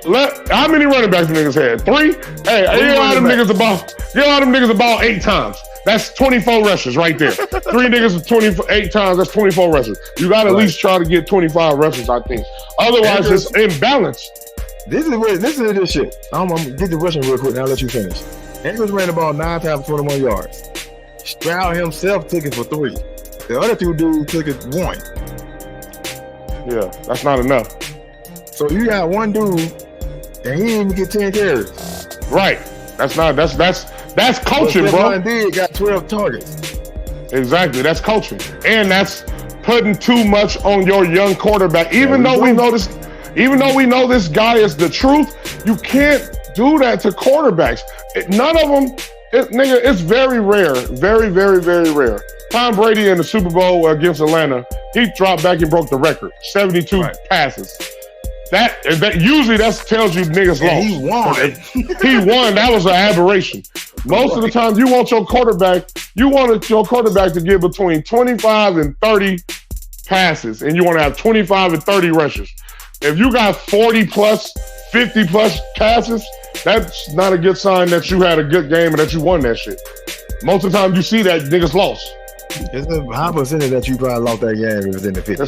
Let how many running backs the niggas had? 3? Hey, get all them niggas the ball 8 times. That's 24 rushes right there. 3 niggas 28 times, that's 24 rushes. You got to at least try to get 25 rushes, I think. Otherwise, it's imbalanced. This is this shit. I'm gonna get the rushing real quick and I'll let you finish. Akers ran the ball 9 times for 21 yards. Stroud himself took it for 3. The other 2 dudes took it 1. Yeah, that's not enough. So you got 1 dude and he didn't even get 10 carries. Right. That's coaching, bro. Stephon got 12 targets. Exactly. That's coaching. And that's putting too much on your young quarterback. Even though we know this guy is the truth, you can't do that to quarterbacks. None of them, it's very rare. Very, very, very rare. Tom Brady in the Super Bowl against Atlanta, he dropped back and broke the record. 72 passes. That usually tells you niggas lost. He won. He won. That was an aberration. Most of the time, you want your quarterback to get between 25 and 30 passes, and you want to have 25 and 30 rushes. If you got 40 plus, 50 plus passes, that's not a good sign that you had a good game and that you won that shit. Most of the time, you see that niggas lost. It's a high percentage that you probably lost that game if it's in the 50s.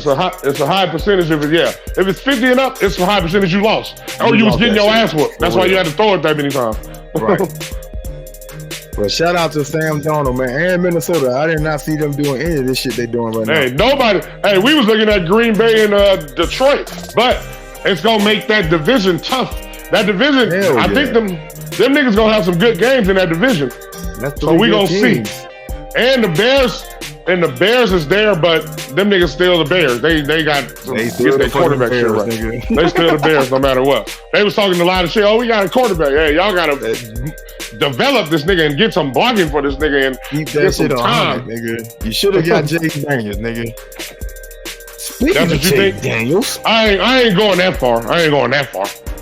It's a high percentage if it's 50 and up, it's a high percentage you lost. Or you was getting your ass whooped. That's why you had to throw it that many times. Right. Well, shout out to Sam Darnold, man, and Minnesota. I did not see them doing any of this shit they doing right now. Hey, we was looking at Green Bay and Detroit, but it's gonna make that division tough. That division, I think them niggas gonna have some good games in that division. So we gonna see. And the Bears is there, but them niggas still the Bears. They got get their quarterback shit right. They still the Bears no matter what. They was talking a lot of shit. Oh, we got a quarterback. Hey, y'all gotta develop this nigga and get some blocking for this nigga and keep that shit on time, nigga. You should have got Jaden Daniels, nigga. Speaking of Jaden Daniels, I ain't going that far.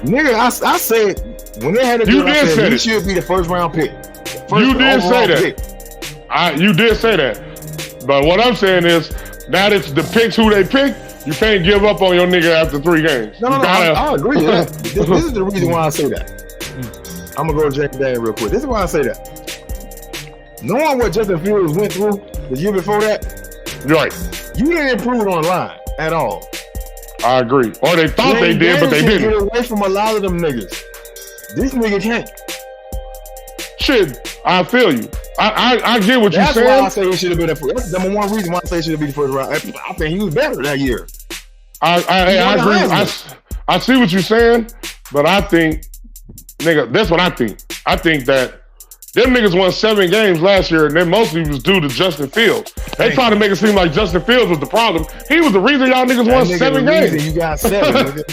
Nigga, I said when they had to do it, he should be the first round pick. You did say that. You did say that. But what I'm saying is, now that the picks who they pick, you can't give up on your nigga after 3 games. No, I agree with that. This is the reason why I say that. I'm going to go to Jaden Daniels real quick. This is why I say that. Knowing what Justin Fields went through the year before that, right? You didn't improve online at all. I agree. Or they thought they did, but they didn't. Get away from a lot of them niggas. This nigga can't. Shit, I feel you. I get what you're saying. That's why I say he should have been that's the number 1 reason why I say he should have been the first round. I think he was better that year. I agree. I see what you're saying, but I think, nigga, that's what I think. I think that them niggas won 7 games last year, and they mostly was due to Justin Fields. They tried to make it seem like Justin Fields was the problem. He was the reason y'all niggas won 7 games. You got 7, nigga.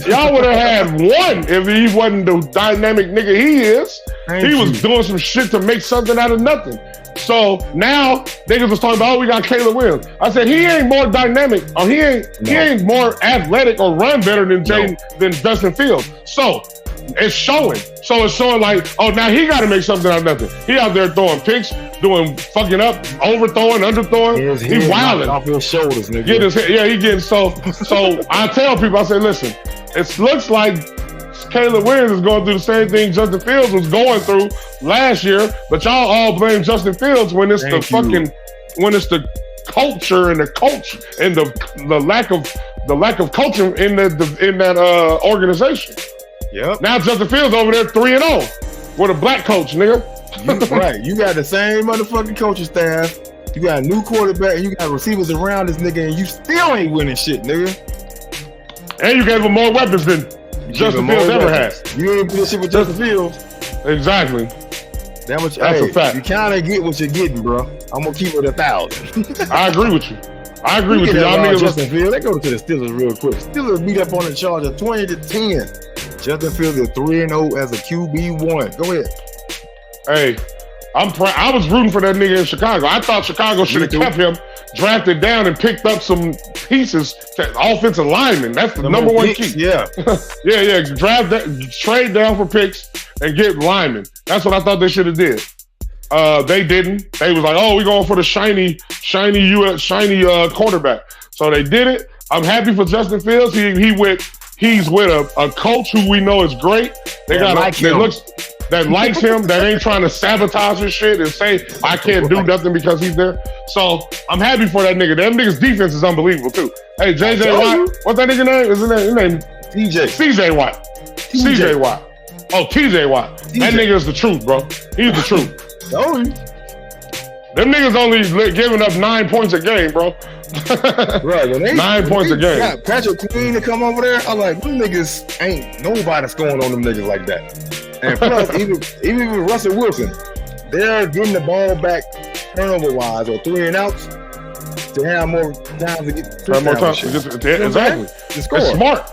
Y'all would have had 1 if he wasn't the dynamic nigga he is. He was doing some shit to make something out of nothing. So now niggas was talking about, we got Caleb Williams. I said he ain't more dynamic, or he ain't more athletic or run better than Justin Fields. So It's showing. So it's showing like, oh, now he got to make something out of nothing. He out there throwing picks, doing fucking up, overthrowing, underthrowing. He's wilding off his shoulders, nigga. Get his head, yeah, he getting so. I tell people, I say, listen, it looks like Caleb Williams is going through the same thing Justin Fields was going through last year, but y'all all blame Justin Fields when it's when it's the culture and the coach and the lack of coaching in that organization. Yep. Now Justin Fields over there 3-0 with a black coach, nigga. Right. You got the same motherfucking coaching staff. You got a new quarterback. And you got receivers around this nigga, and you still ain't winning shit, nigga. And you gave him more weapons than Justin Fields ever had. You ain't do this shit with Justin Fields. Exactly. That's a fact. You kind of get what you're getting, bro. I'm gonna keep it 1,000. I agree with you. I agree with you. Y'all niggas. Justin Fields. Let's go to the Steelers real quick. Steelers beat up on the Chargers 20-10. Justin Fields is 3-0 as a QB1. Go ahead. Hey, I was rooting for that nigga in Chicago. I thought Chicago should have kept him, drafted down, and picked up some pieces. Offensive linemen. That's the number one key. Yeah. yeah. Trade down for picks and get linemen. That's what I thought they should have did. They didn't. They was like, oh, we're going for the shiny quarterback. So they did it. I'm happy for Justin Fields. He's with a coach who we know is great. That likes him, that ain't trying to sabotage his shit and say, I can't do nothing because he's there. So I'm happy for that nigga. Them niggas' defense is unbelievable too. Hey, JJ Watt, what's that nigga name? His name? CJ Watt. CJ Watt. Oh, TJ Watt. That nigga is the truth, bro. He's the truth. Them niggas only giving up 9 points a game, bro. Right, 9 points a game. Got Patrick Queen to come over there. I'm like, them niggas ain't nobody scoring on them niggas like that. And plus, even with Russell Wilson, they're getting the ball back turnover-wise or 3 and outs to have more time to get exactly. It's smart.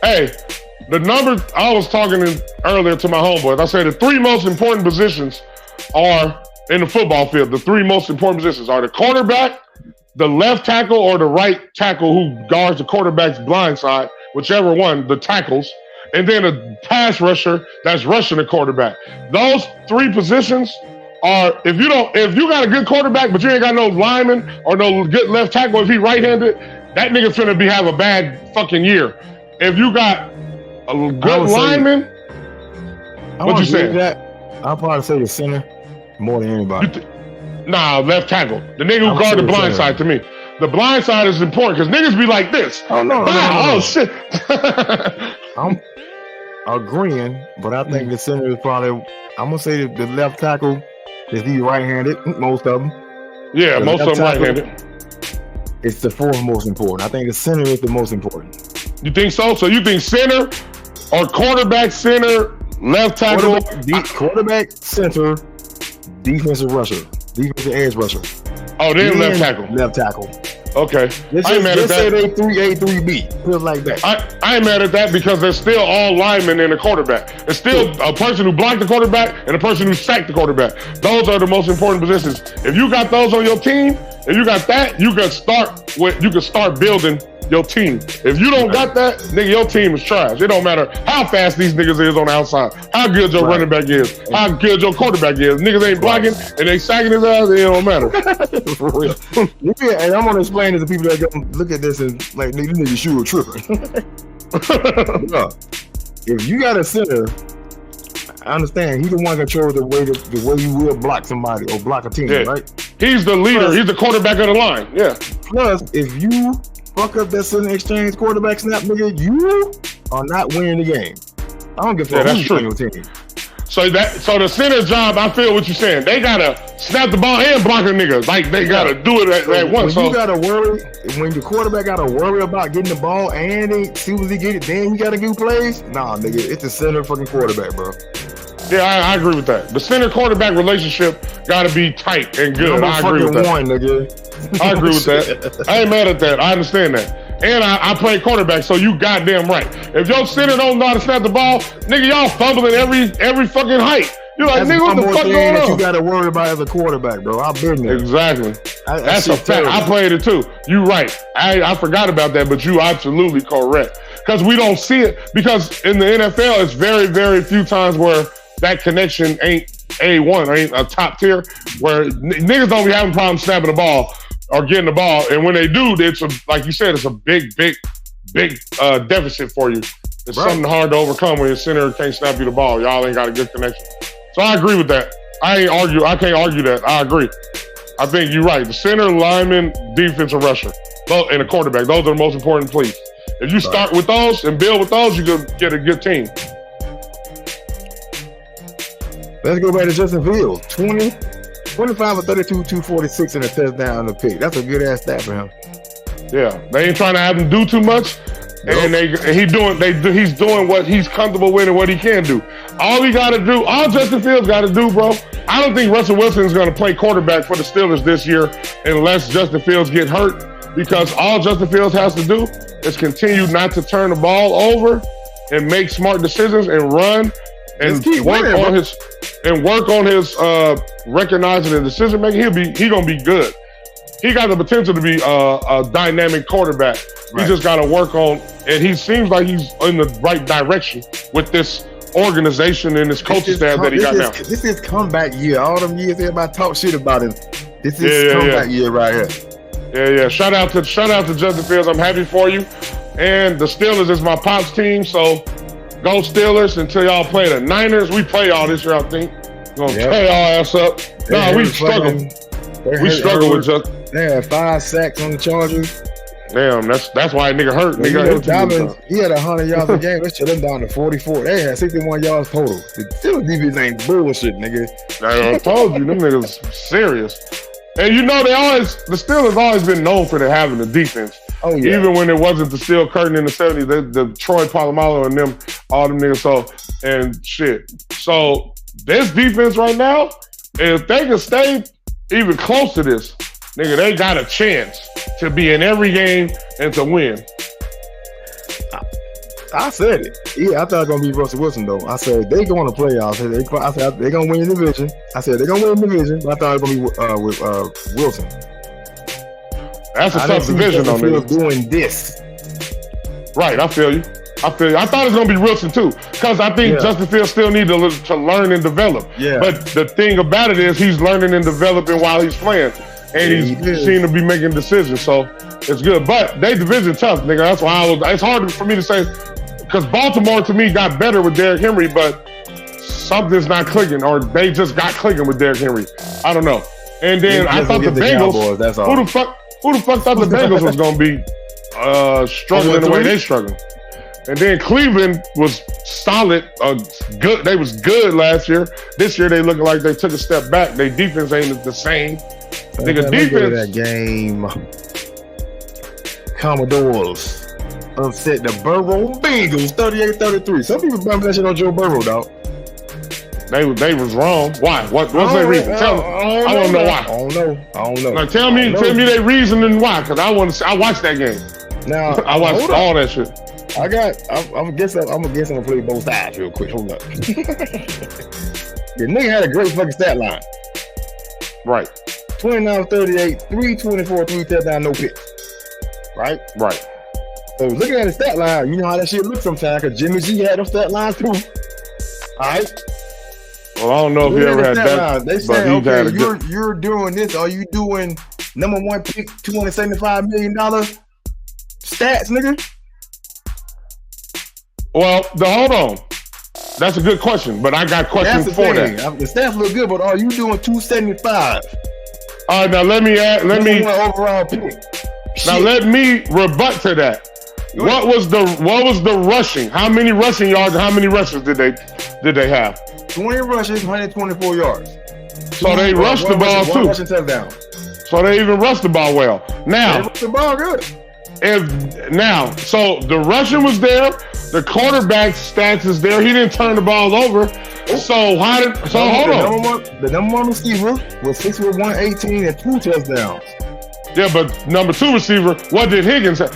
Hey, the number I was talking earlier to my homeboys, I said the 3 most important positions are in the football field. The 3 most important positions are the quarterback, the left tackle, or the right tackle who guards the quarterback's blind side, whichever one, the tackles, and then a pass rusher that's rushing the quarterback. Those 3 positions are, if you got a good quarterback, but you ain't got no lineman or no good left tackle, if he right-handed, that nigga finna have a bad fucking year. If you got a good lineman, what you saying? I'll probably say the center more than anybody. Nah, left tackle. The nigga who guard the blind side to me. The blind side is important because niggas be like this. Oh, no. Oh, shit. I'm agreeing, but I think the center is probably, I'm going to say the left tackle is he right-handed, most of them. Yeah, most of them right-handed. It's the 4th most important. I think the center is the most important. You think so? So you think center or quarterback, center, left tackle? Quarterback, center, defensive rusher, defensive edge rusher. Oh, then left tackle. Left tackle. Okay. I ain't mad at that. Say they 3A, 3B. Put it like that. I ain't mad at that because they're still all linemen in the quarterback. It's still a person who blocked the quarterback and a person who sacked the quarterback. Those are the most important positions. If you got those on your team, if you got that, you can start building your team. If you don't got that, nigga, your team is trash. It don't matter how fast these niggas is on the outside, how good your running back is, how good your quarterback is. Niggas ain't blocking and they sacking his ass, it don't matter. For real. Yeah, and I'm gonna explain to the people that gonna look at this and like, nigga, you niggas shoot tripping. If you got a center, I understand he's the one control the way you will block somebody or block a team, right? He's the leader. He's the quarterback of the line. Yeah. Plus, if you fuck up that center exchange quarterback snap, nigga, you are not winning the game. I don't give a fuck who's on your team. So the center job, I feel what you're saying. They gotta snap the ball and block a nigga. Like they gotta do it at once. When you gotta worry, when your quarterback gotta worry about getting the ball and as soon as he get it, then you gotta do plays. Nah, nigga, it's the center fucking quarterback, bro. Yeah, I agree with that. The center quarterback relationship gotta be tight and good. I agree with that. Nigga. I agree with that. I ain't mad at that. I understand that. And I play quarterback, so you goddamn right. If your center don't know how to snap the ball, nigga, y'all fumbling every fucking height. You're like, nigga, what the fuck going on? You gotta worry about as a quarterback, bro. I've been there. Exactly. That's a fact. I played it too. You right. I forgot about that, but you absolutely correct. because we don't see it. Because in the NFL, it's very, very few times where that connection ain't A1, ain't a top tier, where niggas don't be having problems snapping the ball or getting the ball. And when they do, it's like you said, it's a big deficit for you. It's something hard to overcome when your center can't snap you the ball. Y'all ain't got a good connection. So I agree with that. I can't argue that. I agree. I think you're right. The center, lineman, defensive rusher, and a quarterback. Those are the most important plays. If you start with those and build with those, you can get a good team. Let's go back to Justin Fields. 25 of 32, 246 and a touchdown and a pick. That's a good ass stat for him. Yeah, they ain't trying to have him do too much, and he's doing what he's comfortable with and what he can do. All Justin Fields got to do, bro. I don't think Russell Wilson is going to play quarterback for the Steelers this year unless Justin Fields get hurt, because all Justin Fields has to do is continue not to turn the ball over and make smart decisions and run and work on his recognizing and decision making. He gonna be good. He got the potential to be a dynamic quarterback. Right. He just got to work on, and he seems like he's in the right direction with this organization and this coaching staff that he got now. This is comeback year. All them years everybody talk shit about him. This is comeback year right here. Yeah. Shout out to Justin Fields. I'm happy for you. And the Steelers is my pops team, so go Steelers until y'all play the Niners. We play y'all this year, I think. We're gonna tear y'all ass up. We struggle. We struggle with Justin. They had 5 sacks on the Chargers. Damn, that's why a nigga hurt. He had 100 yards a game. Let's shut them down to 44. They had 61 yards total. The Steelers defense ain't bullshit, nigga. I told you, them niggas serious. And you know, the Steelers always been known for having the defense. Oh yeah. Even when it wasn't the Steel Curtain in the 70s, the Troy Polamalu and them, all them niggas. So this defense right now, if they can stay even close to this, nigga, they got a chance to be in every game and to win. I said it. Yeah, I thought it was going to be Russell Wilson, though. I said, they going to playoffs. I said, they're going to win the division. I said, they're going to win the division, but I thought it was going to be with Wilson. That's a tough division, though, nigga. Doing this. Right, I feel you. I thought it was going to be Wilson, too, because I think Justin Fields still needs to learn and develop. Yeah. But the thing about it is he's learning and developing while he's playing. And he seemed to be making decisions, so it's good. But they division tough, nigga. That's why it's hard for me to say, because Baltimore to me got better with Derrick Henry, but something's not clicking, or they just got clicking with Derrick Henry. I don't know. And then I thought the Bengals. Cowboys, that's all. Who the fuck thought the Bengals was gonna be struggling the way they struggling? And then Cleveland was solid, good. They was good last year. This year they looking like they took a step back. Their defense ain't the same. Nigga, defense. That game, Commodores upset the Burrow Bengals 38-33. Some people blame that shit on Joe Burrow, dog. They was wrong. Why? What's their reason? Tell me. I want to know why. I don't know. Like, tell me their reason and why, because I watched that game. Now I watched all that shit. I'm gonna guess I'm gonna play both sides real quick. Hold up. The nigga had a great fucking stat line. Right. 29-38, 324, 3 touchdown, no picks. Right. So looking at the stat line, you know how that shit looks sometimes, because Jimmy G had those stat lines too. All right. Well, I don't know if he ever had that. They said, okay, you're doing this. Are you doing number 1 pick, $275 million stats, nigga? Well, hold on. That's a good question, but I got questions for that. The stats look good, but are you doing 275? All right, now let me overall pick. Now let me rebut to that. What was the rushing? How many rushing yards and how many rushes did they have? 20 rushes, 124 yards. So they rushed the ball too. Rushing touchdown. So they even rushed the ball well. Now they rushed the ball good. So the rushing was there, the quarterback stats is there. He didn't turn the ball over. So hold on. The number 1 receiver was 6'1", and 2 touchdowns. Yeah, but number 2 receiver, what did T. Higgins have?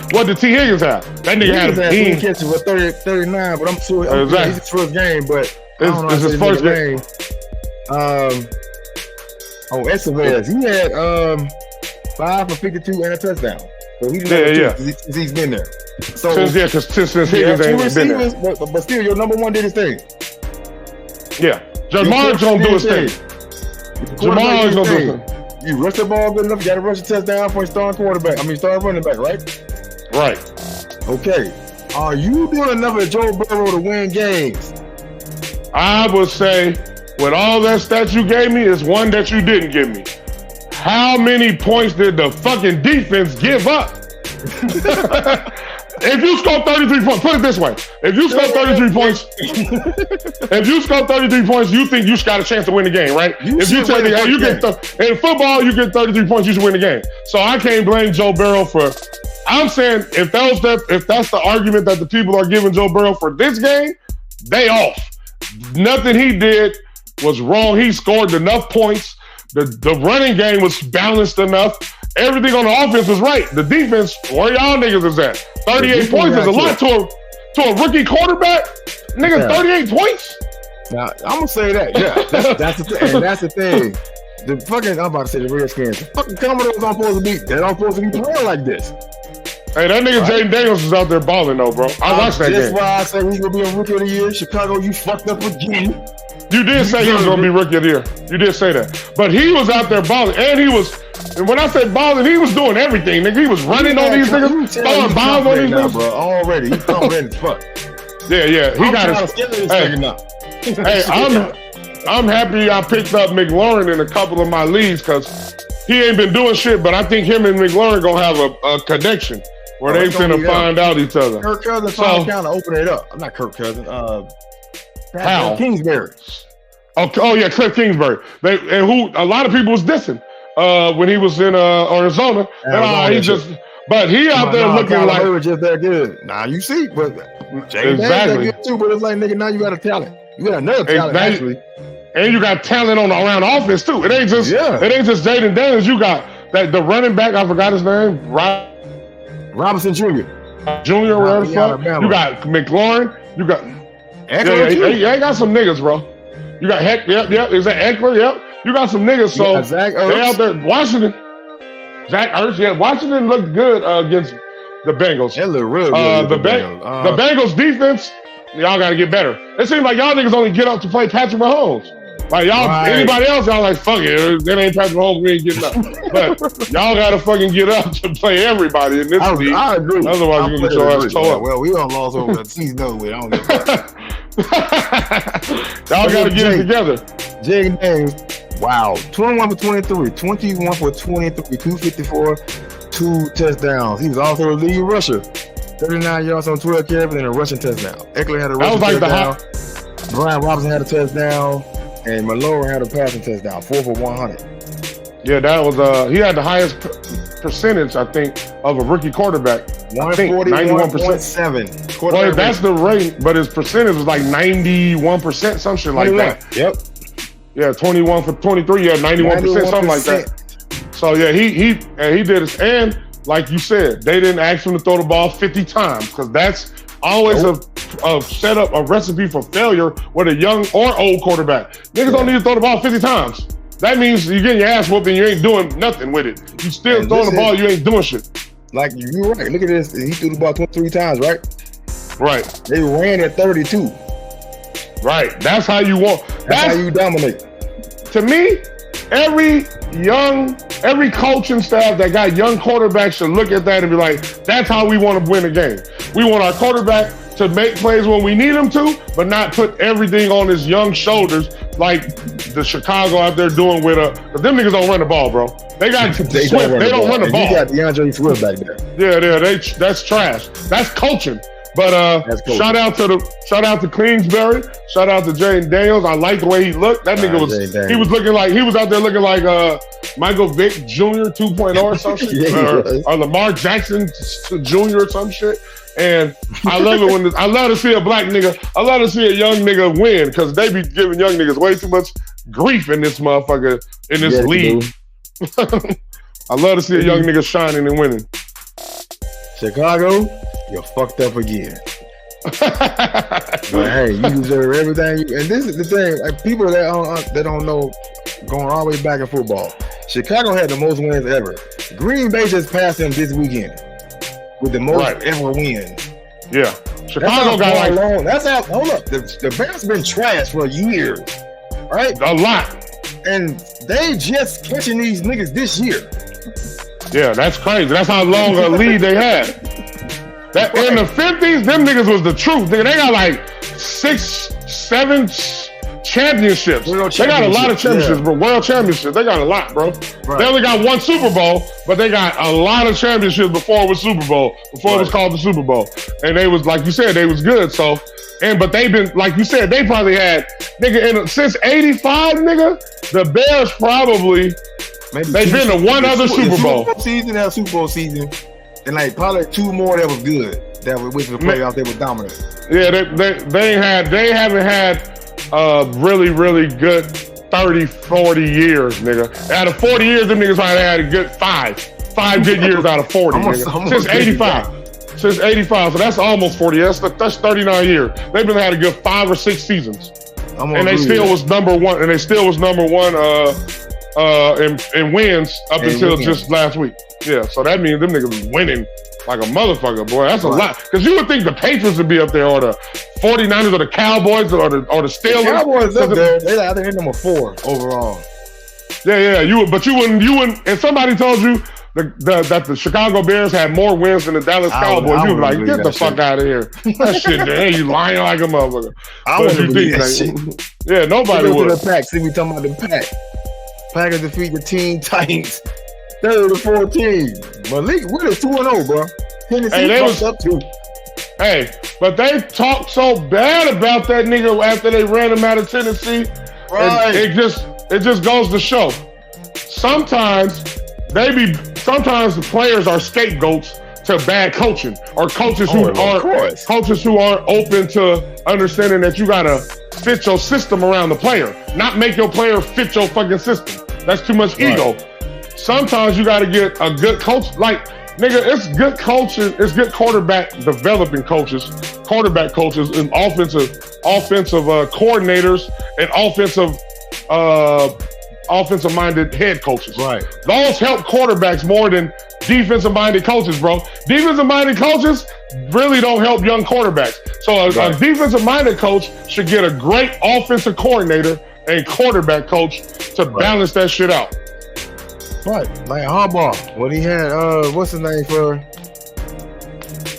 That nigga had 10 catches for 39, but I'm sure it's his first game, but it's his first game. Estevez, he had 5 for 52 and a touchdown. So he's been there. So since Higgins ain't been there. But still, your number one did his thing. Yeah, Jamar's gonna do his thing. Jamar's gonna do his thing. You rush the ball good enough. You got to rush a touchdown for a starting quarterback. Starting running back, right? Right. Okay. Are you doing enough with Joe Burrow to win games? I would say, with all that stats you gave me, is one that you didn't give me. How many points did the fucking defense give up? If you score 33 points, put it this way. If you score 33 points, you think you got a chance to win the game, right? If you tell me, hey, in football, you get 33 points, you should win the game. So I can't blame Joe Burrow for. I'm saying if that's the argument that the people are giving Joe Burrow for this game, they off. Nothing he did was wrong. He scored enough points. The running game was balanced enough. Everything on the offense was right. The defense, where y'all niggas is at? 38 points is a lot to a rookie quarterback. Nigga, yeah. 38 points? Now, I'm going to say that. Yeah, that's the thing. And that's the thing. I'm about to say the Redskins. The fucking Commodores aren't supposed to be. They're not supposed to be playing like this. Hey, that nigga Jaden Daniels is out there balling though, bro. I watched that game. That's why I said he's going to be a rookie of the year. Chicago, you fucked up again. You did say he was going to be rookie of the year. You did say that. But he was out there balling. And when I say balling, he was doing everything, nigga. He was running on these niggas, throwing bombs on these niggas. Bro, already. He's confident as fuck. Yeah. He got his. Hey, I'm happy I picked up McLaurin in a couple of my leagues because he ain't been doing shit, but I think him and McLaurin going to have a connection where they finna find out each other. Kirk Cousins kind of open it up. I'm not Kirk Cousins. How? Kingsbury. Oh yeah, Cliff Kingsbury. Who a lot of people was dissing when he was in Arizona. But he out there looking like just that good. Nah, you see, but exactly that good too. But it's like, nigga, now you got a talent. You got another talent actually, and you got talent around offense too. It ain't just Jaden Daniels. You got the running back. I forgot his name. Robinson Jr. Whatever the fuck. You got McLaurin. You got. Yeah, got some niggas, bro. You got Heck, yep. Is that Eckler? Yep. You got some niggas, so they out there. Washington. Zach Ertz, yeah. Washington looked good against the Bengals. It looked real good. The Bengals defense, y'all got to get better. It seems like y'all niggas only get up to play Patrick Mahomes. Like y'all, anybody else, y'all like, fuck it. That ain't Patrick Mahomes, we ain't getting up. But y'all got to fucking get up to play everybody in this league. I agree. Otherwise, you're going to get your ass tore up. Well, we don't lost over the season, though. I don't get that. Y'all got to get it together. Jaden Daniels, wow. 21 for 23, 21 for 23, 254, 2 touchdowns. He was also a lead rusher. 39 yards on 12 carries and a rushing touchdown. Eckler had a rushing touchdown. Brian Robinson had a touchdown. And Malone had a passing touchdown, 4 for 100. Yeah, that was he had the highest percentage, I think, of a rookie quarterback. 91.7. Well, that's the rate, but his percentage was like 91%, some shit like that. Yep. Yeah, 21 for 23. Yeah, 91%, something like that. So yeah, he did it. And like you said, they didn't ask him to throw the ball 50 times because that's always a setup, a recipe for failure with a young or old quarterback. Niggas don't need to throw the ball 50 times. That means you're getting your ass whooped and you ain't doing nothing with it. You still throwing the ball, you ain't doing shit. Like, you're right. Look at this. He threw the ball 23 times, right? Right. They ran at 32. Right. That's how you want. That's how you dominate. To me, every coaching staff that got young quarterbacks should look at that and be like, that's how we want to win a game. We want our quarterback to make plays when we need him to, but not put everything on his young shoulders like the Chicago out there doing with but them niggas don't run the ball, bro. They got Swift. They don't run the ball. You got DeAndre Swift back there. Yeah, that's trash. That's coaching. But shout out to Kingsbury. Shout out to Jaden Daniels. I like the way he looked. That nigga was out there looking like Michael Vick Jr. 2.0 or some shit, or Lamar Jackson Jr. or some shit. And I love it I love to see a black nigga. I love to see a young nigga win because they be giving young niggas way too much grief in this motherfucker in this league. I love to see a young nigga shining and winning. Chicago, you're fucked up again. But hey, you deserve everything. And this is the thing, like people that don't know, going all the way back in football, Chicago had the most wins ever. Green Bay just passed them this weekend. with the most ever wins. Yeah. Chicago got like long. That's how. Hold up. The Bears been trash for years, right? A lot. And they just catching these niggas this year. Yeah, that's crazy. That's how long a lead they had. That in the 50s, them niggas was the truth. They got like 6, 7 championships. They got a lot of championships, bro. World championships. They got a lot, bro. Right. They only got 1 Super Bowl, but they got a lot of championships before it was Super Bowl, before it was called the Super Bowl. And they was, like you said, they was good. So, but they've been, like you said, they probably had, nigga, since 85, nigga, the Bears probably, they've been to one other Super Bowl. Season, that Super Bowl season, and like probably 2 more that was good. That went to the playoffs, they were dominant. Yeah, they haven't had really, really good 30, 40 years, nigga. Out of 40 years, them niggas probably had a good 5 good years out of 40, nigga. Since 85. Since 85, so that's almost 40. That's 39 years. They've been had a good 5 or 6 seasons. And they still was number one, in wins up until just last week. Yeah, so that means them niggas was winning like a motherfucker, boy. That's a lot. Because you would think the Patriots would be up there, or the 49ers, or the Cowboys, or the Steelers. The Cowboys up there. They're number 4 overall. Yeah. You wouldn't. If somebody told you that the Chicago Bears had more wins than the Dallas Cowboys, you would be like, get the fuck out of here. That shit, hey, you lying like a motherfucker. I wouldn't believe that shit. Yeah, nobody would. The Pack. See, we talking about the Pack. Packers defeat the Teen Titans 30-14. Malik Willis 2-0, bro. Tennessee fucked up too. Hey, but they talked so bad about that nigga after they ran him out of Tennessee. Right. It just goes to show. Sometimes the players are scapegoats to bad coaching, or coaches who aren't open to understanding that you gotta fit your system around the player, not make your player fit your fucking system. That's too much ego. Sometimes you gotta get a good coach. Like, nigga, it's good coaches, it's good quarterback developing coaches, quarterback coaches, and offensive coordinators, and offensive-minded head coaches. Right. Those help quarterbacks more than defensive-minded coaches, bro. Defensive-minded coaches really don't help young quarterbacks. So a defensive-minded coach should get a great offensive coordinator and quarterback coach to balance that shit out. Right. Like Harbaugh, when he had, what's his name for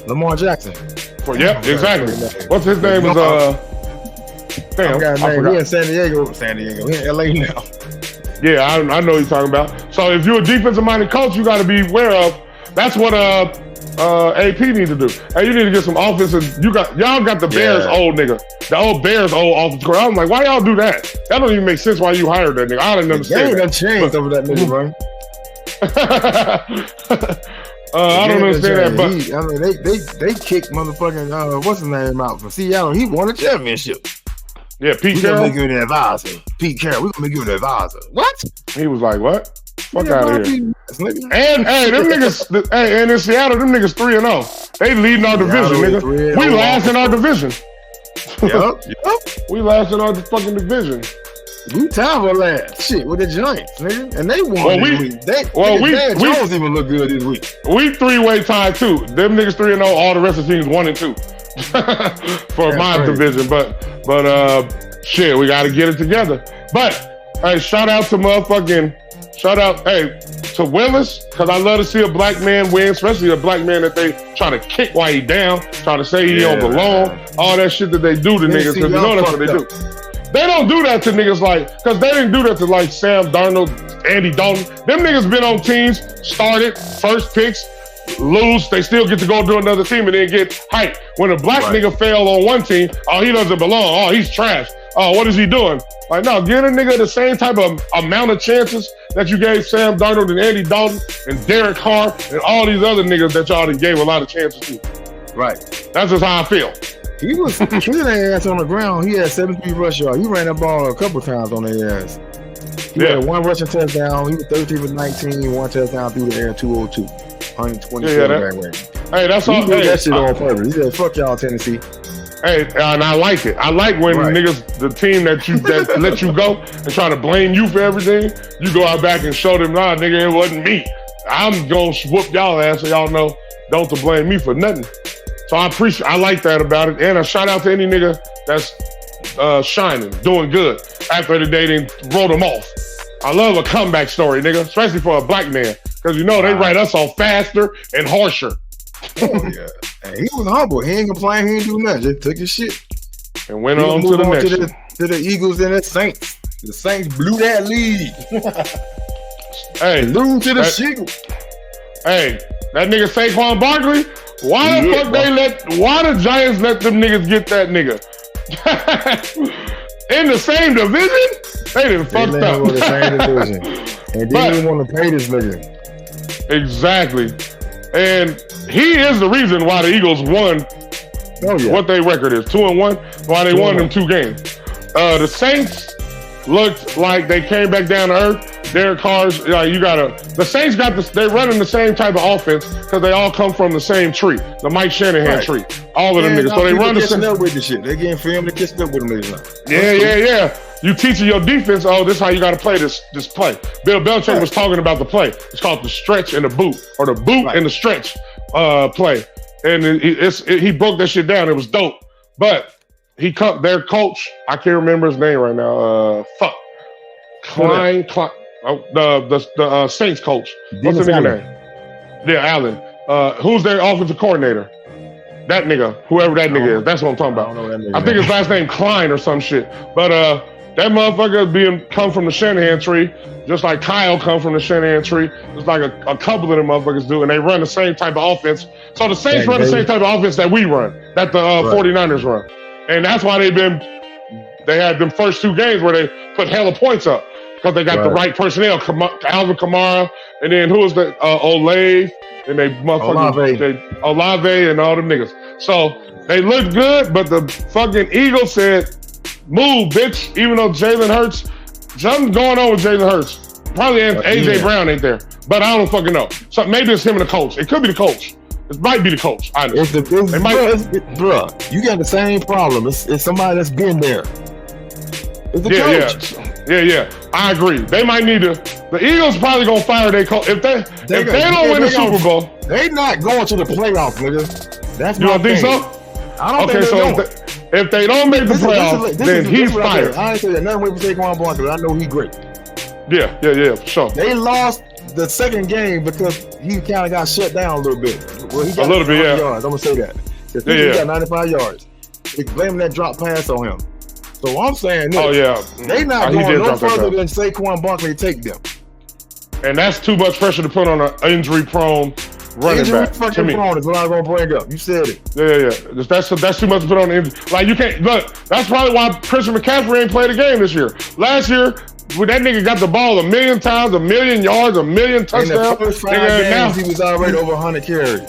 Lamar Jackson? Exactly. What's his name? I forgot his name. He in San Diego. He in LA now. Yeah, I know what you're talking about. So if you're a defensive-minded coach, you got to be aware of. That's what AP need to do. Hey, you need to get some offensive. Y'all got the Bears old nigga, the old Bears old offensive coordinator. I'm like, why y'all do that? That don't even make sense. Why you hired that nigga? I didn't understand. They ain't changed over that nigga, bro. I don't understand that, but they kicked motherfucking what's his name out from Seattle. He won a championship. Yeah, Pete Carroll. We're gonna make you an advisor. Pete Carroll, we're gonna make you an advisor. What? He was like, what? Fuck out of here. And hey, them niggas, and in Seattle, them niggas 3-0. They leading our division, nigga. We last in our division. Yep. We last in our fucking division. We tied for last. Shit, with the Giants, nigga. And they won this week. Jones even look good this week. We 3-way tied too. Them niggas 3-0, all the rest of the teams 1-2. For my division. But shit, we gotta get it together. But hey, shout out to Willis, because I love to see a black man win, especially a black man that they try to kick while he down, try to say he don't belong, all that shit that they do to niggas, because you know that's what they do. They don't do that to niggas because they didn't do that to like Sam Darnold, Andy Dalton. Them niggas been on teams, started, first picks, lose, they still get to go to another team and then get hyped. When a black nigga fail on one team, oh, he doesn't belong, oh, he's trash. Oh, what is he doing? Like, no, give a nigga the same type of amount of chances that you gave Sam Darnold and Andy Dalton and Derek Carr and all these other niggas that y'all gave a lot of chances to. Right. That's just how I feel. He was killing their ass on the ground. He had 73 rush yards. He ran that ball a couple times on their ass. He had 1 rushing touchdown. He was 13 for 19, 1 touchdown through the air, 202. 127 Hey, that's all. He did that shit on purpose. He said, fuck y'all, Tennessee. Hey, and I like it. I like when niggas, the team that let you go and try to blame you for everything, you go out back and show them, nah, nigga, it wasn't me. I'm gonna whoop y'all ass so y'all know don't to blame me for nothing. So I like that about it. And a shout out to any nigga that's shining, doing good after the day they wrote them off. I love a comeback story, nigga, especially for a black man. Because you know they write us off faster and harsher. Oh, yeah. And he was humble. He ain't complain. He ain't do nothing. Just took his shit. And went on to the next. To the Eagles and the Saints. The Saints blew that lead. Hey, lose to the Sheagles. Hey, that nigga Saquon Barkley. Why the fuck why the Giants let them niggas get that nigga? In the same division? They done fucked up. In the same division. And they didn't want to pay this nigga. Exactly. And he is the reason why the Eagles won what their record is, 2-1, why they won them 2 games. The Saints looked like they came back down to earth. Derek Carr's, the Saints they're running the same type of offense because they all come from the same tree, the Mike Shanahan tree. All of them niggas. So they run the same. Up with the shit. They getting film to catch up with them niggas now. Yeah. You teaching your defense, this is how you got to play this play. Bill Belichick was talking about the play. It's called the stretch and the boot, or the boot and the stretch play. And he broke that shit down. It was dope. But their coach, I can't remember his name right now. Klein. The Saints coach. What's the nigga name? Yeah, Allen. Who's their offensive coordinator? That nigga, whoever that nigga is. That's what I'm talking about. I think his last name Klein or some shit. But that motherfucker come from the Shanahan tree, just like Kyle come from the Shanahan tree. Just like a couple of them motherfuckers do, and they run the same type of offense. So the Saints run the same type of offense that we run, that the 49ers run. And that's why they had them first 2 games where they put hella points up. Because they got the right personnel, Alvin Kamara, and then who was the Olave, and they motherfucking Olave and all them niggas. So they looked good, but the fucking Eagles said, "Move, bitch." Even though Jalen Hurts, something's going on with Jalen Hurts. Probably AJ Brown ain't there, but I don't fucking know. So maybe it's him and the coach. It could be the coach. It might be the coach. Honestly, bruh, you got the same problem. It's somebody that's been there. It's the coach. Yeah. I agree. They might need to. The Eagles probably gonna fire their coach if they don't win the Super Bowl. They not going to the playoffs, nigga. That's you don't think so? I don't think so. If they don't make the playoffs, then he's fired. I ain't say that nothing with Saquon Barkley. I know he's great. Yeah, for sure. They lost the second game because he kind of got shut down a little bit. Well, he got 95 yards. I'm gonna say that. He got 95 yards. They blaming that drop pass on him. So I'm saying this, they not going no further than Saquon Barkley take them. And that's too much pressure to put on an injury-prone running back. Injury-prone is what I'm going to bring up. You said it. Yeah. That's too much to put on the injury. Like, you can't, look, that's probably why Christian McCaffrey ain't played a game this year. Last year, when that nigga got the ball 1 million times, 1 million yards, 1 million touchdowns. In the first 5 games, he was already over 100 carries.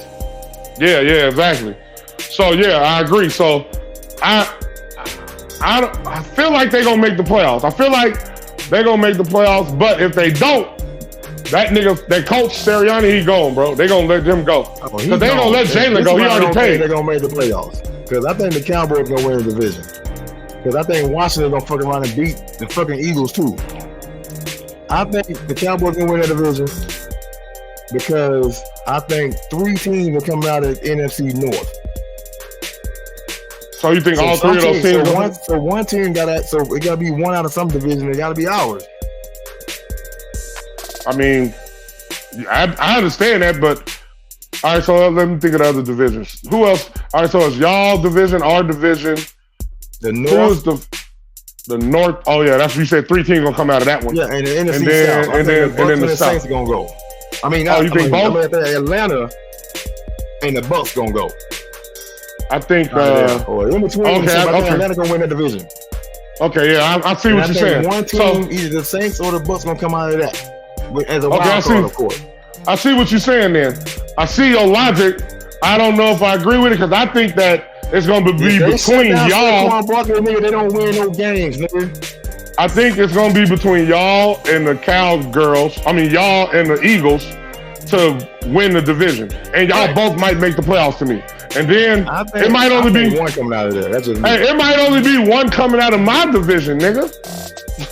Yeah, exactly. So, I agree. So, I feel like they're going to make the playoffs. I feel like they're going to make the playoffs, but if they don't, that nigga, that coach, Sirianni, he gone, bro. They're going to let him go. Because they going to let Jalen go. He already paid. They're going to make the playoffs. Because I think the Cowboys going to win the division. Because I think Washington going to fucking around and beat the fucking Eagles, too. I think the Cowboys going to win the division because I think 3 teams will come out of NFC North. So you think all 3 of those teams? So one team so it got to be one out of some division. It got to be ours. I mean, I understand that, but all right. So let me think of the other divisions. Who else? All right. So it's y'all division, our division. The North. Who is the North? Oh yeah, that's what you said. 3 teams gonna come out of that one. Yeah, and the NFC South. And then the South. Saints gonna go. I mean, you think both? Atlanta and the Bucks gonna go. I think in between. Atlanta gonna win the division. Okay, yeah, I see what you're saying. One team, either the Saints or the Bucks, gonna come out of that as a wild card, of course. I see what you're saying. Then I see your logic. I don't know if I agree with it because I think that it's gonna be between y'all. They don't win no games, nigga. I think it's gonna be between y'all and the Cowgirls. I mean, y'all and the Eagles to win the division, and y'all both might make the playoffs to me. And then it might only be one coming out of there. That's just me. Hey, it might only be one coming out of my division, nigga.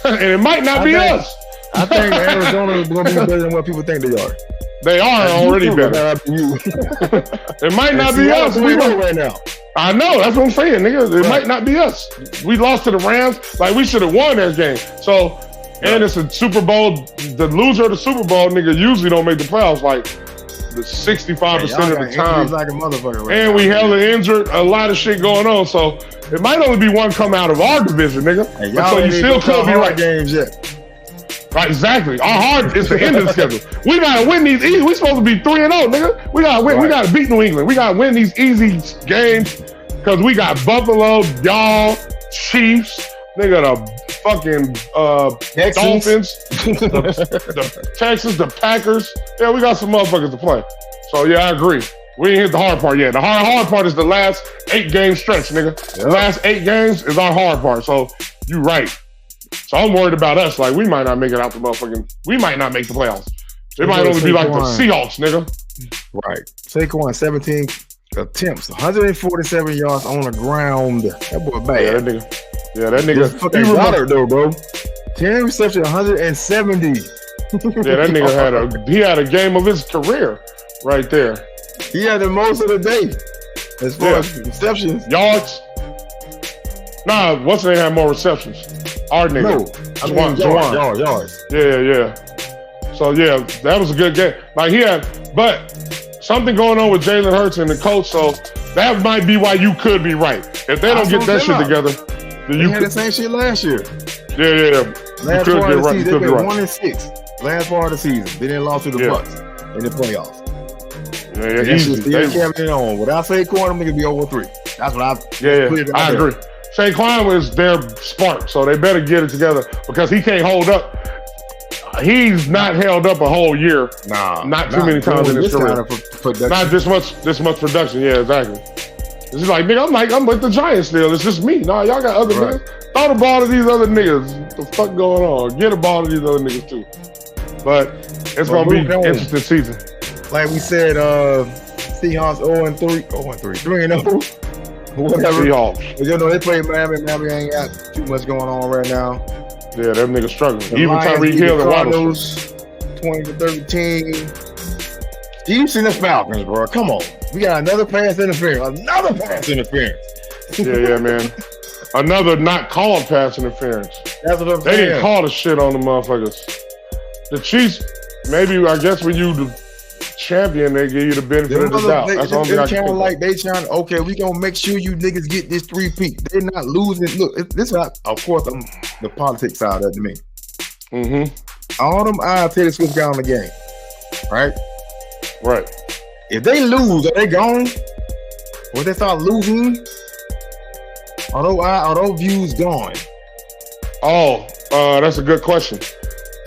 And it might not be us. I think Arizona is going to be better than what people think they are. They are already better. It might not be us. We right now. I know, that's what I'm saying, nigga. It might not be us. We lost to the Rams. Like, we should have won that game. So, and it's a Super Bowl. The loser of the Super Bowl, nigga, usually don't make the playoffs like the 65% of the time. Like a motherfucker right and now, we hella injured, a lot of shit going on. So, it might only be one come out of our division, nigga. Hey, so you still could be right. Games yet. Right, exactly. Our hard is the end of the schedule. We gotta win these easy. We supposed to be 3-0, nigga. We gotta win. Right. We gotta beat New England. We gotta win these easy games because we got Buffalo, y'all, Chiefs, nigga, the fucking Dolphins, the Texans, the Packers. Yeah, we got some motherfuckers to play. So yeah, I agree. We ain't hit the hard part yet. The hard part is the last 8-game stretch, nigga. Yep. The last 8 games is our hard part. So you right. So I'm worried about us. Like, we might not make it out the motherfucking. We might not make the playoffs. It might only be like the Seahawks, nigga. Right. Saquon, 17 attempts, 147 yards on the ground. That boy bad. Yeah, that nigga. Fucking Goddard, though, bro. 10 receptions, 170. Yeah, that nigga had a game of his career right there. He had the most of the day as far as receptions. Yards. Nah, what's the name had more receptions? Our nigga. No, yards. Yeah. So yeah, that was a good game. Like but something going on with Jalen Hurts and the coach. So that might be why you could be right. If they don't get that shit together, then you had the same shit last year. Yeah. Last part of the season, they been 1-6. Last part of the season, they didn't lose to the Bucks in the playoffs. Yeah, easy. They carrying on. Without Saquon, them niggas be over 3. That's what I agree. Saquon was their spark, so they better get it together because he can't hold up. He's not held up a whole year. Not too many times in his career. Not this much production. Yeah, exactly. It's just like, nigga, I'm with the Giants still. It's just me. Nah, y'all got other niggas. Throw the ball to these other nniggas. What the fuck going on? Get a ball to these other niggas too. But it's gonna be an interesting season. Like we said, Seahawks 0-3, 3-0. Whatever. Seahawks. But you know, they play Miami. Miami ain't got too much going on right now. Yeah, them niggas struggling. The Even Tyreek Hill and Waddle. 20-13. Chiefs and the Falcons, bro. Come on. We got another pass interference. Yeah, man. Another not called pass interference. That's what I'm saying. They didn't call the shit on the motherfuckers. The Chiefs, maybe, I guess when you the champion, they give you the benefit of the doubt. That's the only thing I can think of. They trying, okay, we gonna make sure you niggas get this 3-peat. They're not losing. Look, this is not, of course, the politics side of it to me. Mm-hmm. All them eyes Taylor Swift got on the game, right? Right. If they lose, are they gone? When they start losing, are those views gone? Oh, that's a good question.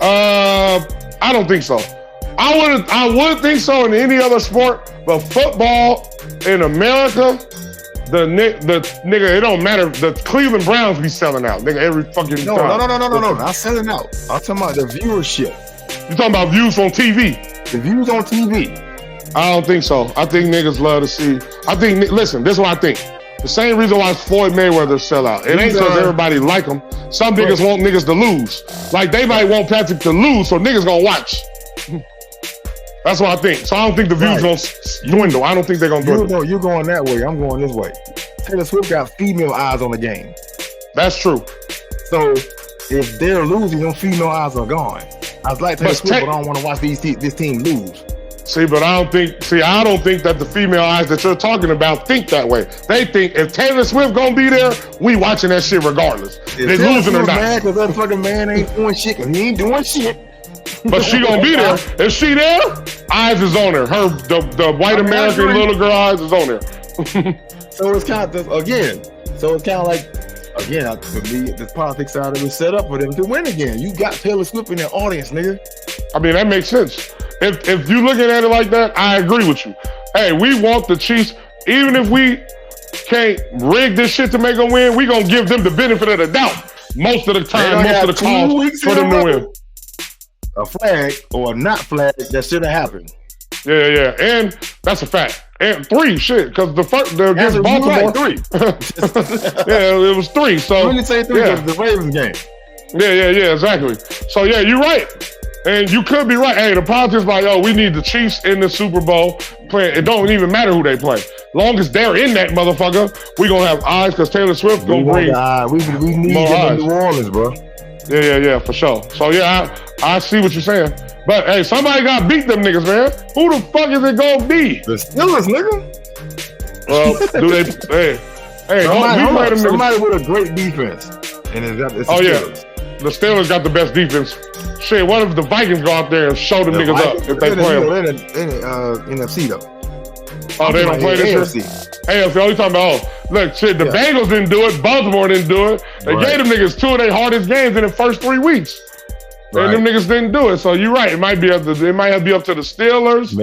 I don't think so. I would think so in any other sport, but football in America, the nigga, it don't matter. The Cleveland Browns be selling out, nigga, every fucking time. No, not selling out. I'm talking about the viewership. You talking about views on TV? The views on TV. I don't think so. I think niggas love to see. Listen, this is what I think. The same reason why Floyd Mayweather sell out. It ain't because everybody like him. Some niggas want niggas to lose. Like they might want Patrick to lose, so niggas gonna watch. That's what I think. So I don't think the views gonna dwindle. I don't think they're gonna dwindle. You're going that way. I'm going this way. Taylor Swift got female eyes on the game. That's true. So if they're losing, them female eyes are gone. I was like Taylor Swift, but I don't want to watch this team lose. See, but I don't think that the female eyes that you're talking about think that way. They think if Taylor Swift gonna be there, we watching that shit regardless. They're losing or not. Mad because that fucking man ain't doing shit, because he ain't doing shit. But she gonna be there. If she there, eyes is on her. The white American little girl eyes is on her. So it's kind of, again, like, for me, the politics side of it set up for them to win again. You got Taylor Swift in the audience, nigga. I mean, that makes sense. If you looking at it like that, I agree with you. Hey, we want the Chiefs, even if we can't rig this shit to make them win, we gonna give them the benefit of the doubt most of the time, most of the calls for them to win. A flag or a not flag that should have happened. Yeah, and that's a fact. And 3, shit, because the against Baltimore, 3. Yeah, it was 3. So you didn't say 3 because the Ravens game. Yeah, exactly. So yeah, you're right. And you could be right. Hey, the politics like, oh, we need the Chiefs in the Super Bowl playing. It don't even matter who they play. Long as they're in that motherfucker, we gonna have eyes because Taylor Swift gonna bring we need more them eyes. in New Orleans, bro. Yeah, for sure. So yeah, I see what you're saying. But hey, somebody got beat them niggas, man. Who the fuck is it gonna be? The Steelers, nigga. Well, do they? Hey, somebody with a great defense, and it's the Steelers. The Steelers got the best defense. Shit, what if the Vikings go out there and show them niggas up if they play them? They're in NFC though. Oh, they don't play this year? AFC, you talking about, look, shit, the Bengals didn't do it. Baltimore didn't do it. They gave them niggas 2 of their hardest games in the first 3 weeks. And them niggas didn't do it. So you're right. It might have to be up to the Steelers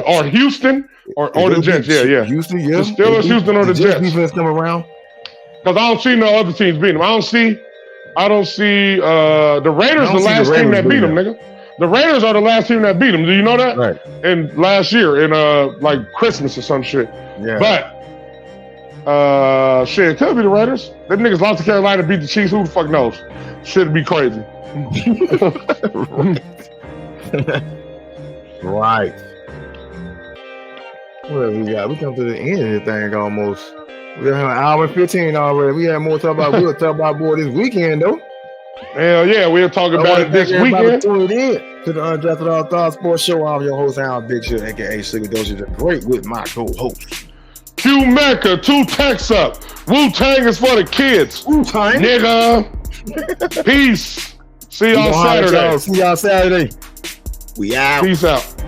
or Houston or the Jets. Yeah. Houston, The Steelers, Houston, or the Jets. Defense come around. Because I don't see no other teams beating them. I don't see the Raiders the last team that beat them, nigga. The Raiders are the last team that beat them. Do you know that? Right. And last year in like Christmas or some shit. Yeah. But shit, it could be the Raiders. Them niggas lost to Carolina, beat the Chiefs. Who the fuck knows? Shit'd be crazy. Right. What else we got? We come to the end of this thing almost. We got an hour and 15 already. We had more to talk about. We'll talk about more this weekend though. Hell yeah, we'll talk about it this weekend. Tuned in to the Undrafted All-Stars Sports Show. I'm your host, Al Big Shit, aka Sugar Doses, great with my co-host. Q Mecca, 2 techs up. Wu-Tang is for the kids. Wu-Tang. Nigga. Peace. See y'all Saturday. See y'all Saturday. We out. Peace out.